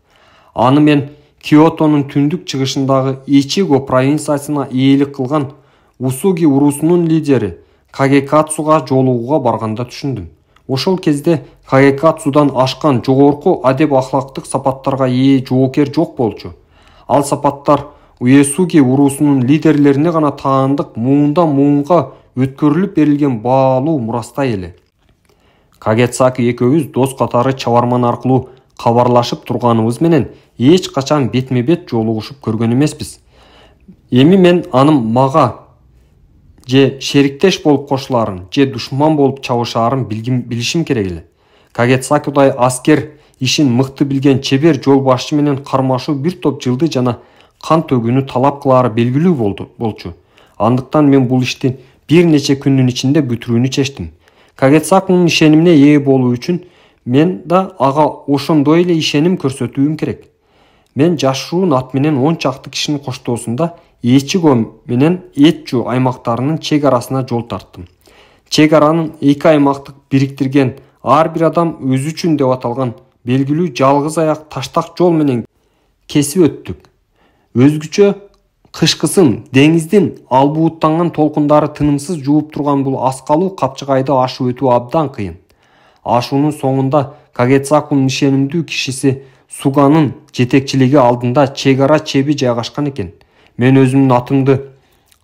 Аны мен Киотонун түндүк чыгышындагы Ичиго провинциясына ээлик кылган Усуги уруусунун лидери Кагекатсуга жолугууга барганда түшүндүм. Ошол кезде Кагекатсудан ашкан жогорку адеп ахлактык сапаттарга ээ жоокер жок болчу. Ал сапаттар Уэсуги уруусунун лидерлерине гана таандык муундан муунга өткөрүлүп берилген баалуу мурастай эле. Кагетсаки экөөбүз дос катары чабарман аркылуу кабарлашып турганыбыз менен эч качан бетме-бет жолугушуп көргөн эмеспиз. Эми мен анын мага же шериктеш болуп кошулаарын, же душман болуп чабышаарын билишим керек эле. Кагетсакидай аскер ишин мыкты билген чебер жол башчы менен кармашуу бир топ жылды жана кан төгүүнү талап кылаары белгилүү болчу. Андыктан мен бул ишти бир нече күндүн ичинде бүтүрүүнү чечтим. Кагетсакинин ишенимине ээ болуу үчүн мен да ага ошондой эле ишеним көрсөтүүм керек. Мен жашыруун ат менен 10 чакты кишинин коштоосунда Ичиго менен Этчу аймактарынын чек арасына жол тарттым. Чек аранын эки аймакты бириктирген ар бир адам өзү үчүн деп аталган белгилүү жалгыз аяк таштак жол менен кесип өттүк. Өзгөчө кышкысын деңиздин албууттанган толкундары тынымсыз жууп турган бул аскалуу капчыгайды ашып өтүү абдан кыйын. Ашуунун соңунда Кагетсакунун ишенимдүү кишиси Суганын жетекчилиги алдында чек ара чеби жайгашкан экен. Мен өзүмдүн атымды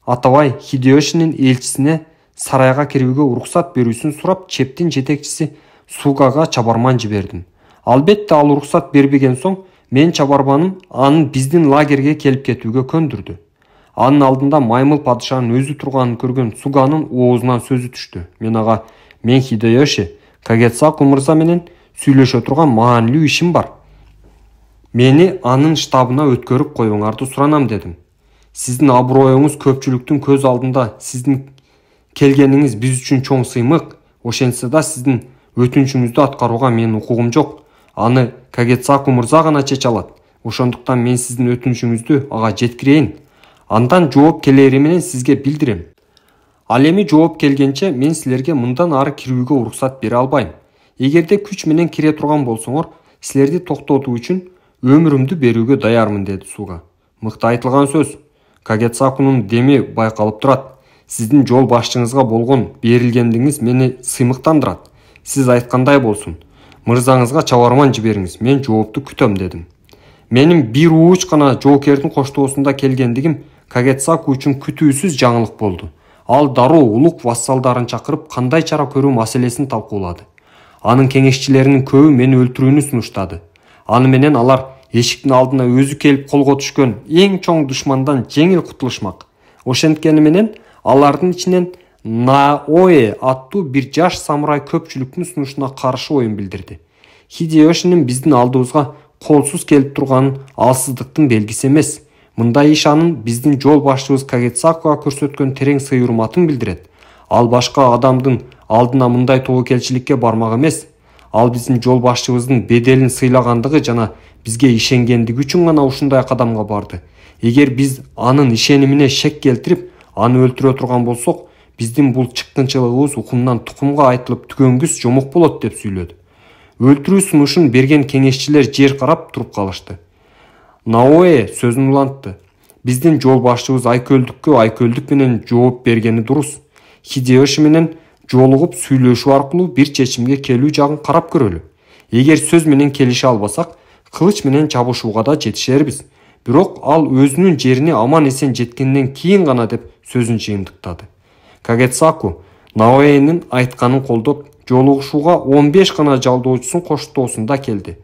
атабай Хидеошинин элчисине сарайга кирүүгө уруксат берүүсүн сурап, чептин жетекчиси Сугага чабарман жибердим. Албетте ал уруксат бербеген соң мен чабарманым анын биздин лагерге келип кетүүгө көндүрдү. Анын алдында маймыл падышанын өзү турганын көргөн Суганын оозунан сөзү түштү. Мен ага: "Мен Хидеоши, Кагетсаку мырза менен сүйлөшө турган маанилүү ишим бар. Мени анын штабына өткөрүп коюңарды суранам дедим. Сиздин аброюңуз көпчүлүктүн көз алдында, сиздин келгениңиз биз үчүн чоң сыймык. Ошентсе да сиздин өтүнүчүңүздү аткарууга менин укугум жок. Аны Кагетсаку мырза гана чече алат. Ошондуктан мен сиздин өтүнүчүңүздү ага жеткирейин. Андан жооп келери менен сизге билдирем. Ал эми жооп келгенче мен силерге мындан ары кирүүгө уруксат бере албайм. Эгерде күч менен кире турган болсоңор, силерди токтотуу үчүн өмүрүмдү берүүгө даярмын, деди Суга. Мыкты айтылган сөз. Кагетсакунун деми байкалып турат. Сиздин жол башчыңызга болгон берилгендигиңиз мени сыймыктандырат. Сиз айткандай болсун. Мырзаңызга чабарман жибериңиз, мен жоопту күтөм, дедим. Менин бир ууч гана жоокердин коштоосунда келгендигим Кагетсаку үчүн күтүүсүз жаңылык болду. Ал дароо улук вассалдарын чакырып кандай чара көрүү маселесин талкуулады. Анын кеңешчилеринин көбү мени өлтүрүүнү сунуштады. Аны менен алар эшиктин алдына өзү келип колго түшкөн эң чоң душмандан жеңил кутулушмак. Ошенткени менен алардын ичинен Наоэ аттуу бир жаш самурай көпчүлүктүн сунушуна каршы оюн билдирди. Хидеёшинин биздин алдыбызга колсуз келип турганын алсыздыктын белгиси эмес. Мындай иш анын биздин жол башчыбыз Кагетсакуга көрсөткөн терең сый-урматын билдирет. Ал башка адамдын алдына мындай тобокелчиликке бармак эмес. Ал биздин жол башчыбыздын беделин сыйлагандыгы жана бизге ишенгендиги үчүн гана ушундай кадамга барды. Эгер биз анын ишенимине шек келтирип, аны өлтүрө турган болсок, биздин бул чыккынчылыгыбыз укумдан тукумга айтылып түгөнгүс жомок болот, деп сүйлөдү. Өлтүрүү сунушун берген кеңешчилер жер карап туруп калышты. Наоэ сөзүн улантты. Биздин жол башчыбыз айкөлдүккө айкөлдүк менен жооп бергени дурус. Хидеёши менен жолугуп сүйлөшүү аркылуу бир чечимге келүү жагын карап көрөлү. Эгер сөз менен келише албасак, кылыч менен чабышууга да жетишербиз. Бирок ал өзүнүн жерине аман эсен жеткенден кийин гана, деп сөзүн жыйынтыктады. Кагетсаку Наоэнин айтканын колдоп, жолугушууга 15 гана жалдоочусун коштоосунда келди.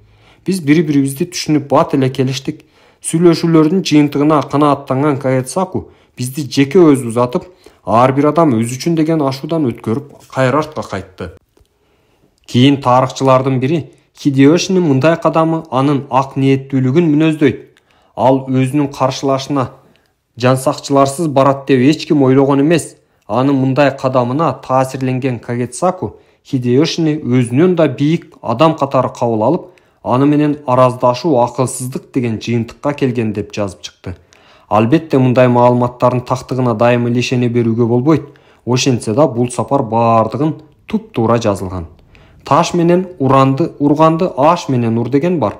Биз бири-бирибизди түшүнүп бат эле келиштик. Сүйлөшүүлөрдүн жыйынтыгына канааттанган Кагетсаку бизди жеке өзү узатып, ар бир адам өзү үчүн деген ашуудан өткөрүп, кайра артка кайтты. Кийин тарыхчылардын бири Хидеёшинин мындай кадамы анын ак ниеттүүлүгүн мүнөздөйт. Ал өзүнүн каршылашына жансакчыларсыз барат деп эч ким ойлогон эмес. Анын мындай кадамына таасирленген Кагетсаку Хидеёшини өзүнөн да бийик адам катары кабыл алып, аны менен араздашуу акылсыздык деген жыйынтыкка келген, деп жазып чыкты. Албетте мындай маалыматтардын тактыгына дайым эле ишене берүүгө болбойт. Ошентсе да бул сапар баардыгын туп-туура жазылган. Таш менен урганды аш менен ур деген бар.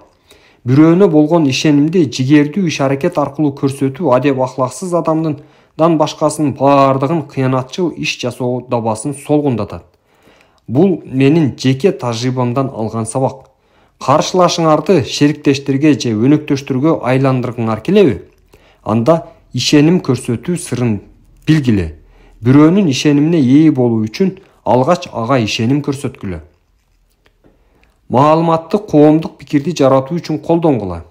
Бирөөнө болгон ишенимди жигердүү иш-аракет аркылуу көрсөтүү адеп ахлаксыз адамдан башкасынын баардыгын кыянатчыл иш жасоо дабасын солгундатат. Бул менин жеке тажрыйбамдан алган сабак. Каршылашыңарды шериктештерге же өнөктөштөргө айландыргыңар келеби? Анда ишеним көрсөтүү сырын билгиле. Бирөөнүн ишенимине ээ болуу үчүн алгач ага ишеним көрсөткүлө. Маалыматтык коомдук пикирди жаратуу үчүн колдонгула.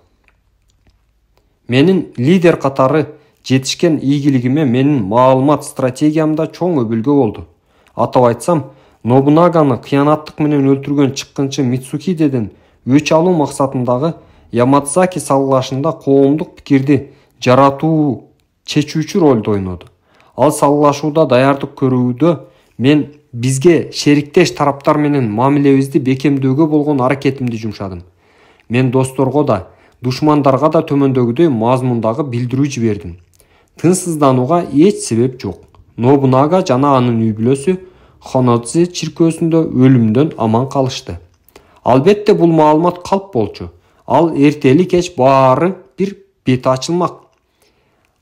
Менин лидер катары жетишкен ийгилигиме менин маалымат стратегиямда чоң өбүлгө болду. Атап айтсам, Нобунаганы кыянаттык менен өлтүргөн чыккынчы Мицухидеден өч алуу максатындагы Ямадзаки салгылашында коомдук пикирди жаратуу чечүүчү ролду ойноду. Ал салгылашууда даярдык көрүүдө мен бизге шериктеш тараптар менен мамилебизди бекемдөөгө болгон аракетимди жумшадым. Мен досторго да, душмандарга да төмөндөгүдөй мазмундагы билдирүү жибердим. Тынсызданууга эч себеп жок. Нобунага жана анын үй бүлөсү Хонодзе чиркөөсүндө өлүмдөн аман калышты. Албетте бул маалымат калп болчу. Ал эртели кеч баары бир бети ачылмак.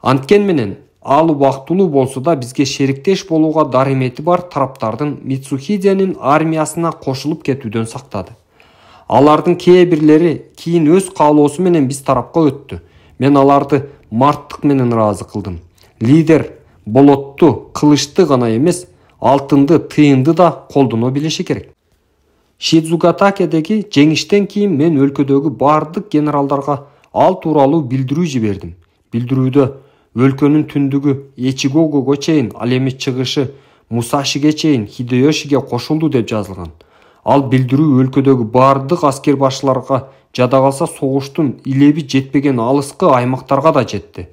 Анткен менен ал убактылуу болсо да бизге шериктеш болууга дарымети бар тараптардын Мицухиденин армиясына кошулуп кетүүдөн сактады. Алардын кээ бирлери кийин өз каалоосу менен биз тарапка өттү. Мен аларды марттык менен ыраазы кылдым. Лидер болотту, кылычты гана эмес, алтынды, тыйынды да колдоно билиши керек. Шидзугатакедеги жеңиштен кийин мен өлкөдөгү бардык генералдарга ал тууралуу билдирүү жибердим. Билдирүүдө өлкөнүн түндүгү Эчигогого чейин, ал эми чыгышы Мусашиге чейин Хидеёшиге кошулду деп жазылган. Ал билдирүү өлкөдөгү бардык аскер башчыларга жада калса согуштун илеби жетпеген алыскы аймактарга да жетти.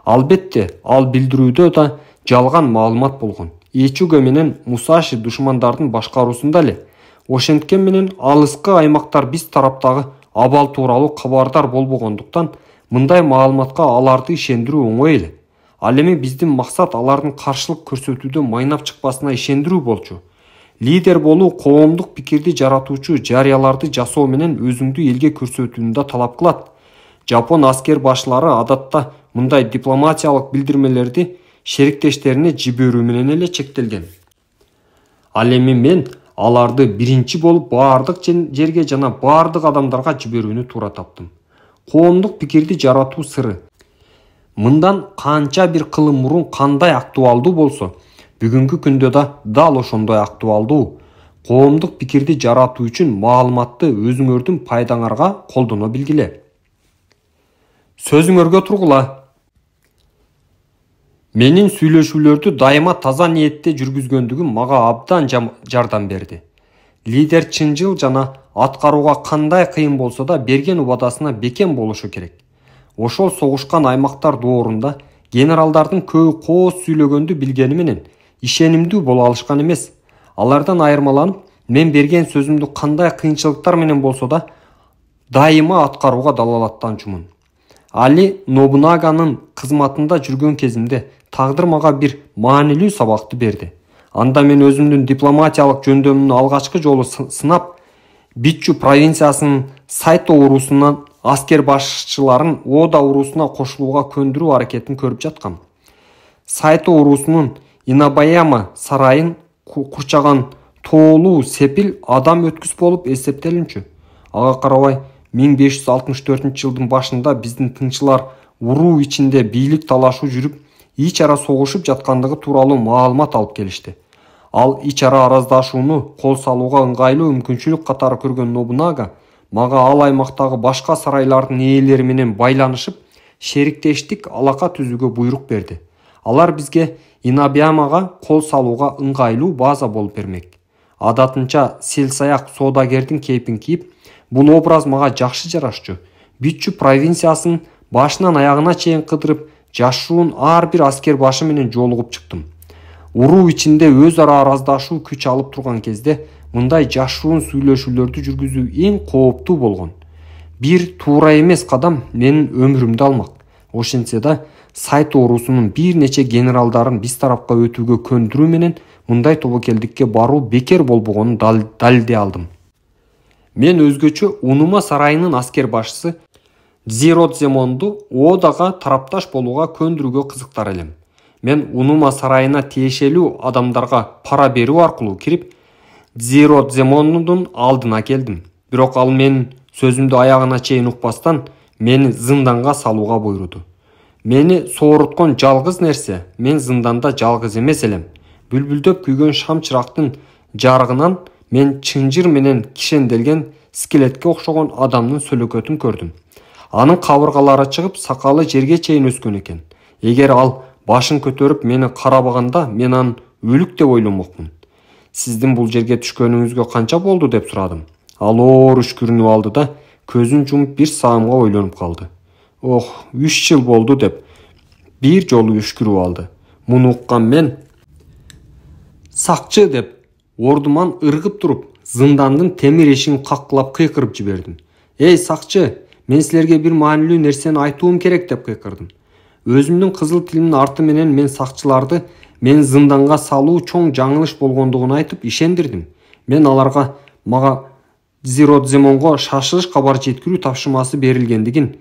Албетте, ал билдирүүдө да жалган маалымат болгон. Эчуге менен Мусаши душмандардын башкаруусунда эле. Ошенткен менен алыскы аймактар биз тараптагы абал тууралуу кабардар болбогондуктан мындай маалыматка аларды ишендирүү оңой эле. Ал эми биздин максат алардын каршылык көрсөтүүдө майнап чыкпасына ишендирүү болчу. Лидер болуу коомдук пикирди жаратуучу жарыяларды жасоо менен өзүңдү элге көрсөтүүнү да талап кылат. Жапон аскер башчылары адатта мындай дипломатиялык билдирмелерди шериктештерине жиберүү менен эле чектелген. Ал эми мен аларды биринчи болуп бардык жерге жана бардык адамдарга жиберүүнү туура таптым. Коомдук пикирди жаратуу сыры мындан канча бир кылым мурун кандай актуалдуу болсо, бүгүнкү күндө да дал ошондой актуалдуу. Коомдук пикирди жаратуу үчүн маалыматты өзүңөрдүн пайдаңарга колдоно билгиле. Сөзүңөргө тургула. Менин сүйлөшүүлөрдү дайыма таза ниетте жүргүзгөндүгүм мага абдан жардам берди. Лидер чынжыл жана аткарууга кандай кыйын болсо да берген убадасына бекем болушу керек. Ошол согушкан аймактар доорунда генералдардын көбү кооз сүйлөгөндү билгени менен ишенимдүү боло алышкан эмес. Алардан айырмаланып, мен берген сөзүмдү кандай кыйынчылыктар менен болсо да дайыма аткарууга далалаттанчумун. Али Нобунаганын кызматында жүргөн кезимде тагдыр мага бир маанилүү сабакты берди. Анда мен өзүмдүн дипломатиялык жөндөмүмдү алгачкы жолу сынап, Биччу провинциясынын Сайто уруусунан аскер башчыларын Ода уруусуна кошулууга көндүрүү аракетин көрүп жаткам. Сайто уруусунун Инабаяма сарайын курчаган тоолуу сепил адам өткүс болуп эсептелинчү. Ага карабай 1564 жылдын башында биздин тыңчылар уруу ичинде бийлик талашуу жүрүп, ич ара согушуп жаткандыгы тууралуу маалымат алып келишти. Ал ич ара араздашууну кол салууга ыңгайлуу мүмкүнчүлүк катары көргөн Нобунага мага ал аймактагы башка сарайлардын ээлери менен байланышып, шериктештик алака түзүүгө буйрук берди. Алар бизге Инабиямага кол салууга ыңгайлуу база болуп бермек. Адатынча селсаяк соодагердин кейпин кийип, бул образ мага жакшы жарашчу. Биччу провинциясын башынан аягына чейин кыдырып, жашуун ар бир аскер башы менен жолугуп чыктым. Уруу ичинде өз ара араздашуу күч алып турган кезде мындай жашуун сүйлөшүүлөрдү жүргүзүү эң кооптуу болгон. Бир туура эмес кадам менин өмүрүмдү алмак. Ошентсе да Сайто уруусунун бир нече генералдарын биз тарапка өтүүгө көндүрүү менен мындай тобокелдикке баруу бекер болбогонун далилдей алдым. Мен өзгөчө Унума сарайынын аскер башчысы Дзиродземонду Одага тарапташ болууга көндүрүүгө кызыктар элем. Мен Унума сарайына тиешелүү адамдарга пара берүү аркылуу кирип, Дзиродземондун алдына келдим. Бирок ал менин сөзүмдү аягына чейин укпастан мени зынданга салууга буйруду. Мени сооруткон жалгыз нерсе, мен зынданда жалгыз эмес элем. Бүлбүлдөп күйгөн шам чырактын жарыгынан мен чынжыр менен кишенделген скелетке окшогон адамдын сөлөкөтүн көрдүм. Анын кабыргалары чыгып, сакалы жерге чейин өскөн экен. Эгер ал башын көтөрүп мени карабаганда, мен анын өлүк деп ойломокмун. Сиздин бул жерге түшкөнүңүзгө канча болду деп сурадым. Ал оор үшкүрүнүп алды да көзүн жумуп бир саамга ойлонуп калды. 3 жыл болду деп бир жолу үшкүрүп алды. Муну уккан мен сакчы деп ордуман ыргып туруп, зындандын темир эшигин каккылап кыйкырып жибердим. Эй сакчы, мен силерге бир маанилүү нерсени айтуум керек деп кыйкырдым. Өзүмдүн кызыл тилимдин арты менен мен сакчыларды мен зынданга салуу чоң жаңылыш болгондугун айтып ишендирдим. Мен аларга мага Дзиродземонго шашылыш кабар жеткирүү тапшырмасы берилгендигин,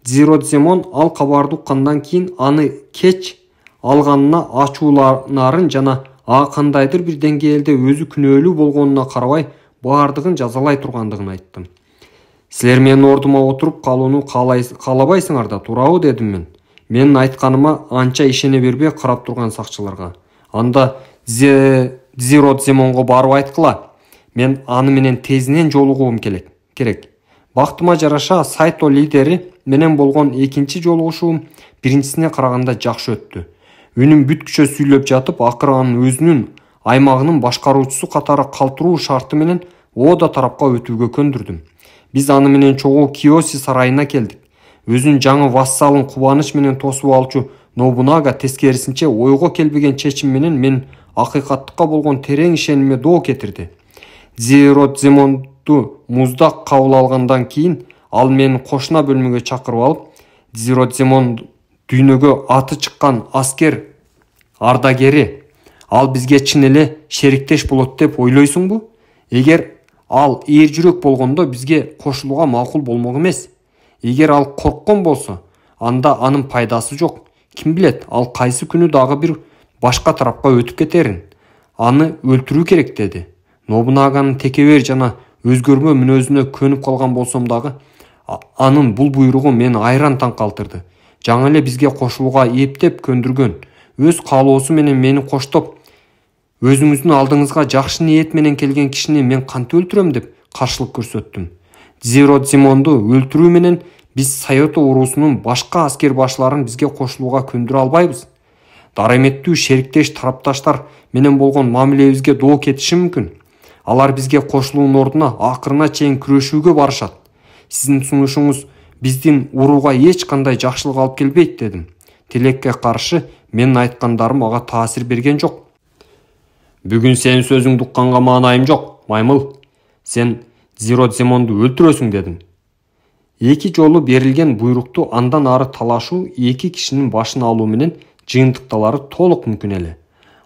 Дзиродземон ал кабарды уккандан кийин аны кеч алганына ачууланарын жана кандайдыр бир деңгээлде өзү күнөөлүү болгонуна карабай баардыгын жазалай тургандыгын айттым. Силер менин ордума отуруп калууну каалабайсыңар да, туурабы дедим мен. Менин айтканыма анча ишене бербей карап турган сакчыларга. Анда Дзиродземонго барып айткыла. Мен аны менен тезинен жолугуум керек. Бактыма жараша Сайто лидери менен болгон экинчи жолугушуум биринчисине караганда жакшы өттү. Үнүм бүткүчө сүйлөп жатып, акыры анын өзүнүн аймагынын башкаруучусу катары калтыруу шарты менен Ода тарапка өтүүгө көндүрдүм. Биз аны менен чогуу Киоси сарайына келдик. Өзүнүн жаңы вассалын кубаныч менен тосуп алчу Нобунага тескерисинче ойго келбеген чечим менен мен акыйкаттыкка болгон терең ишенимге доо кетирди. Дзиродземонду муздак кабыл алгандан кийин ал мени кошуна бөлмөгө чакырып алып, Дзиродземон дүйнөгө аты чыккан аскер ардагери, ал бизге чын эле шериктеш болот деп ойлойсуңбу? Эгер ал эр жүрөк болгондо бизге кошулууга макул болмок эмес. Эгер ал корккон болсо, анда анын пайдасы жок. Ким билет, ал кайсы күнү дагы бир башка тарапка өтүп кетерин. Аны өлтүрүү керек деди. Нобунаганын текебер жана өзгөрмө мүнөзүнө көнүп калган болсом дагы, анын бул буйругу мени айран таң калтырды. Жаңы эле бизге кошулууга эптеп көндүргөн, өз каалоосу менен мени коштоп, өзүңүздүн алдыңызга жакшы ниет менен келген кишини мен кантип өлтүрөм деп каршылык көрсөттүм. Дзиродземонду өлтүрүү менен биз Сайото уруусунун башка аскер башларын бизге кошулууга көндүрө албайбыз. Дараметтүү шериктеш тарапташтар менен болгон мамилебизге доо кетиши мүмкүн. Алар бизге кошулуунун ордуна акырына чейин күрөшүүгө барышат. Сиздин сунушуңуз биздин урууга эч кандай жакшылык алып келбейт дедим. Тилекке каршы менин айткандарым ага таасир берген жок. Бүгүн сенин сөзүңдү укканга маанайым жок, маймыл. Сен Дзиродземонду өлтүрөсүң дедим. Эки жолу берилген буйрукту андан ары талашуу эки кишинин башын алуу менен жыйынтыкталары толук мүмкүн эле.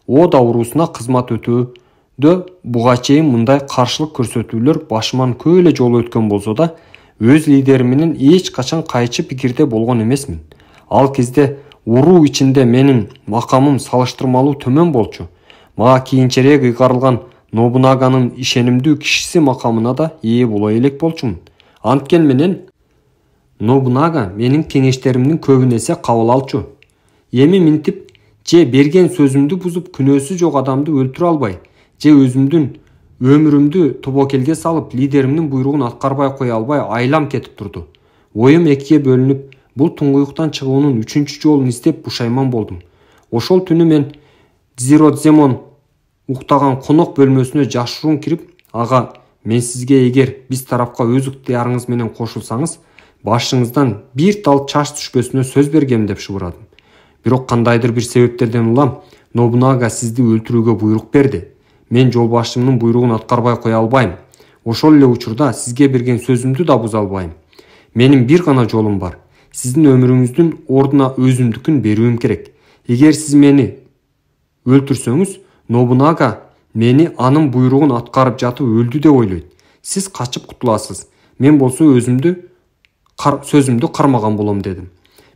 Ода уруусуна кызмат өтүүдө буга чейин мындай каршылык көрсөтүүлөр башыман көп эле жолу өткөн болсо да, өз лидерим менен эч качан кайчы пикирде болгон эмесмин. Ал кезде уруу ичинде менин макамым салыштырмалуу төмөн болчу. Мага кийинчерээк ыйгарылган Нобунаганын ишенимдүү кишиси макамына да ээ боло элек болчумун. Анткен менен Нобунага менин кеңештеримдин көбүн эсе кабыл алчу. Эми минтип же берген сөзүмдү бузуп күнөөсү жок адамды өлтүрө албай, же өзүмдүн өмүрүмдү тобокелге салып лидеримдин буйругун аткарбай кое албай айлам кетип турду. Оюм экиге бөлүнүп, бул туңгуюктан чыгуунун 3-чү жолун издеп пушайман болдум. Ошол түнү мен Дзиродземон уктаган конок бөлмөсүнө жашыруун кирип, ага, мен сизге эгер биз тарапка өз ыктыярыңыз менен кошулсаңыз, башыңыздан бир тал чач түшпөсүнө сөз бергем деп шыбырадым. Бирок кандайдыр бир себептерден улам Нобунага сизди өлтүрүүгө буйрук берди. Мен жол башчымдын буйругун аткарбай кое албайм. Ошол эле учурда сизге берген сөзүмдү да буза албайм. Менин бир гана жолум бар. Сиздин өмүрүңүздүн ордуна өзүмдүкүн берүүм керек. Эгер сиз мени өлтүрсөңүз, Нобунага мени анын буйругун аткарып жатып өлдү деп ойлойт. Сиз качып кутуласыз. Мен болсо сөзүмдү кармаган болом дедим.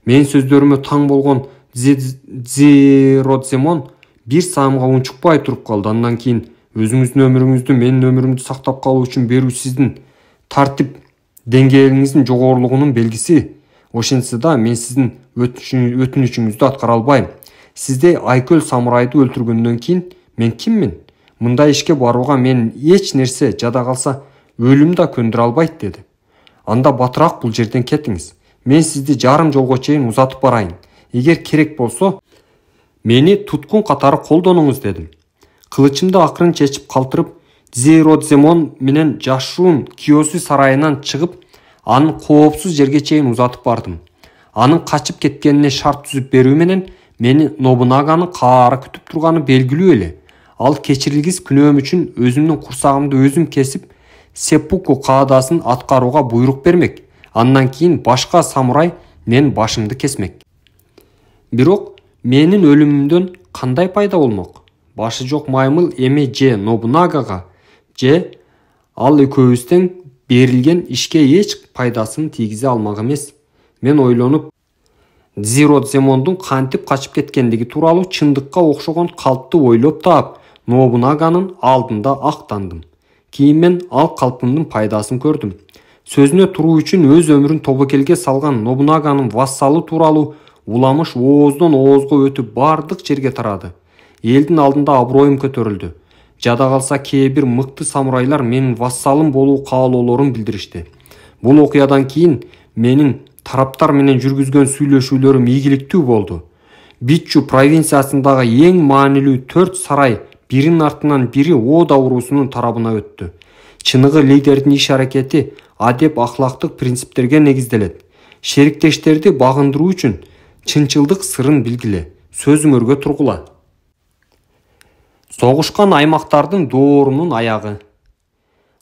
Менин сөздөрүмө таң болгон Дзиродземон бир саамга унчукпай туруп калды. Андан кийин өзүңүздүн өмүрүңүздү менин өмүрүмдү сактап калуу үчүн берүү сиздин тартип деңгээлиңиздин жогорулугунун белгиси. Ошентсе да мен сиздин өтүнүчүңүздү аткара албайм. Сизде айкөл самурайды өлтүргөндөн кийин мен киммин? Мындай ишке барууга мен эч нерсе жада калса өлүм да көндүрө албайт деди. Анда батыраак бул жерден кетиңиз. Мен сизди жарым жолго чейин узатып барайын. Эгер керек болсо, мени туткун катары колдонуңуз дедим. Кылычымды акырын чечип калтырып, Дзиродземон менен жашыруун Киоси сарайынан чыгып, анын коопсуз жерге чейин узатып бардым. Анын качып кеткенине шарт түзүп берүү менен мени Нобунаганын каары күтүп турганы белгилүү эле. Ал кечирилгис күнөөм үчүн өзүмдүн курсагымды өзүм кесип, сеппуку каадасын аткарууга буйрук бермек. Андан кийин башка самурай мен башымды кесмек. Бирок менин өлүмүмдөн кандай пайда болмок? Башы жок маймыл эми же Нобунагага, же ал экөөбүздөн берилген ишке эч пайдасын тийгизе алмак эмес. Мен ойлонуп, Дзиродземондун кантип качып кеткендиги тууралуу чындыкка окшогон калпты ойлоп таап, Нобунаганын алдында актандым. Кийин мен ал калпымдын пайдасын көрдүм. Сөзүнө туруу үчүн өз өмүрүн тобокелге салган Нобунаганын вассалы тууралуу уламыш ооздон оозго өтүп бардык жерге тарады. Элдин алдында аброюм көтөрүлдү. Жада калса кээ бир мыкты самурайлар менин вассалым болуу каалоолорун билдиришти. Бул окуядан кийин менин тараптар менен жүргүзгөн сүйлөшүүлөрүм ийгиликтүү болду. Биччу провинциясындагы эң маанилүү 4 сарай биринин артынан бири Ода уруусунун тарабына өттү. чыныгы лидердин иш аракети адеп ахлактык принциптерге негизделет. Шериктештерди багындыруу үчүн чынчылдык сырын билгиле, сөзүңөргө тургула. Согушкан аймактардын доорунун аягы.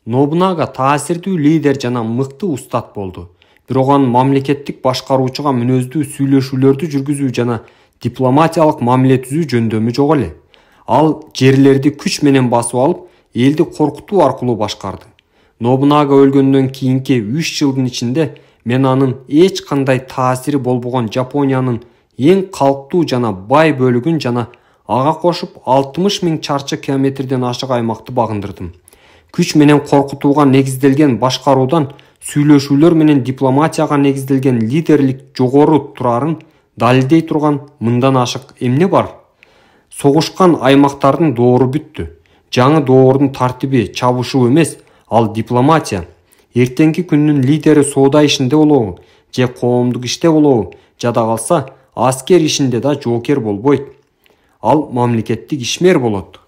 Нобунага таасирдүү лидер жана мыкты устат болду. Бирок анын мамлекеттик башкаруучуга мүнөздүү сүйлөшүүлөрдү жүргүзүү жана дипломатиялык мамиле түзүү жөндөмү жок эле. Ал жерлерди күч менен басып алып, элди коркутуу аркылуу башкарды. Нобунага өлгөндөн кийинки 3 жылдын ичинде мен анын эч кандай таасири болбогон Жапониянын эң калктуу жана бай бөлүгүн жана ага кошуп 60 000 чарчы километрден ашык аймакты багындырдым. Күч менен коркутууга негизделген башкаруудан сүйлөшүүлөр менен дипломатияга негизделген лидерлик жогору турарын далилдей турган мындан ашык эмне бар? Согушкан аймактардын доору бүттү. Жаңы доордун тартиби чабышуу эмес, ал дипломатия. Эртеңки күндүн лидери соода ишинде болобу, же коомдук иште болобу, жада калса аскер ишинде да жоокер болбойт. Ал мамлекеттик ишмер болот.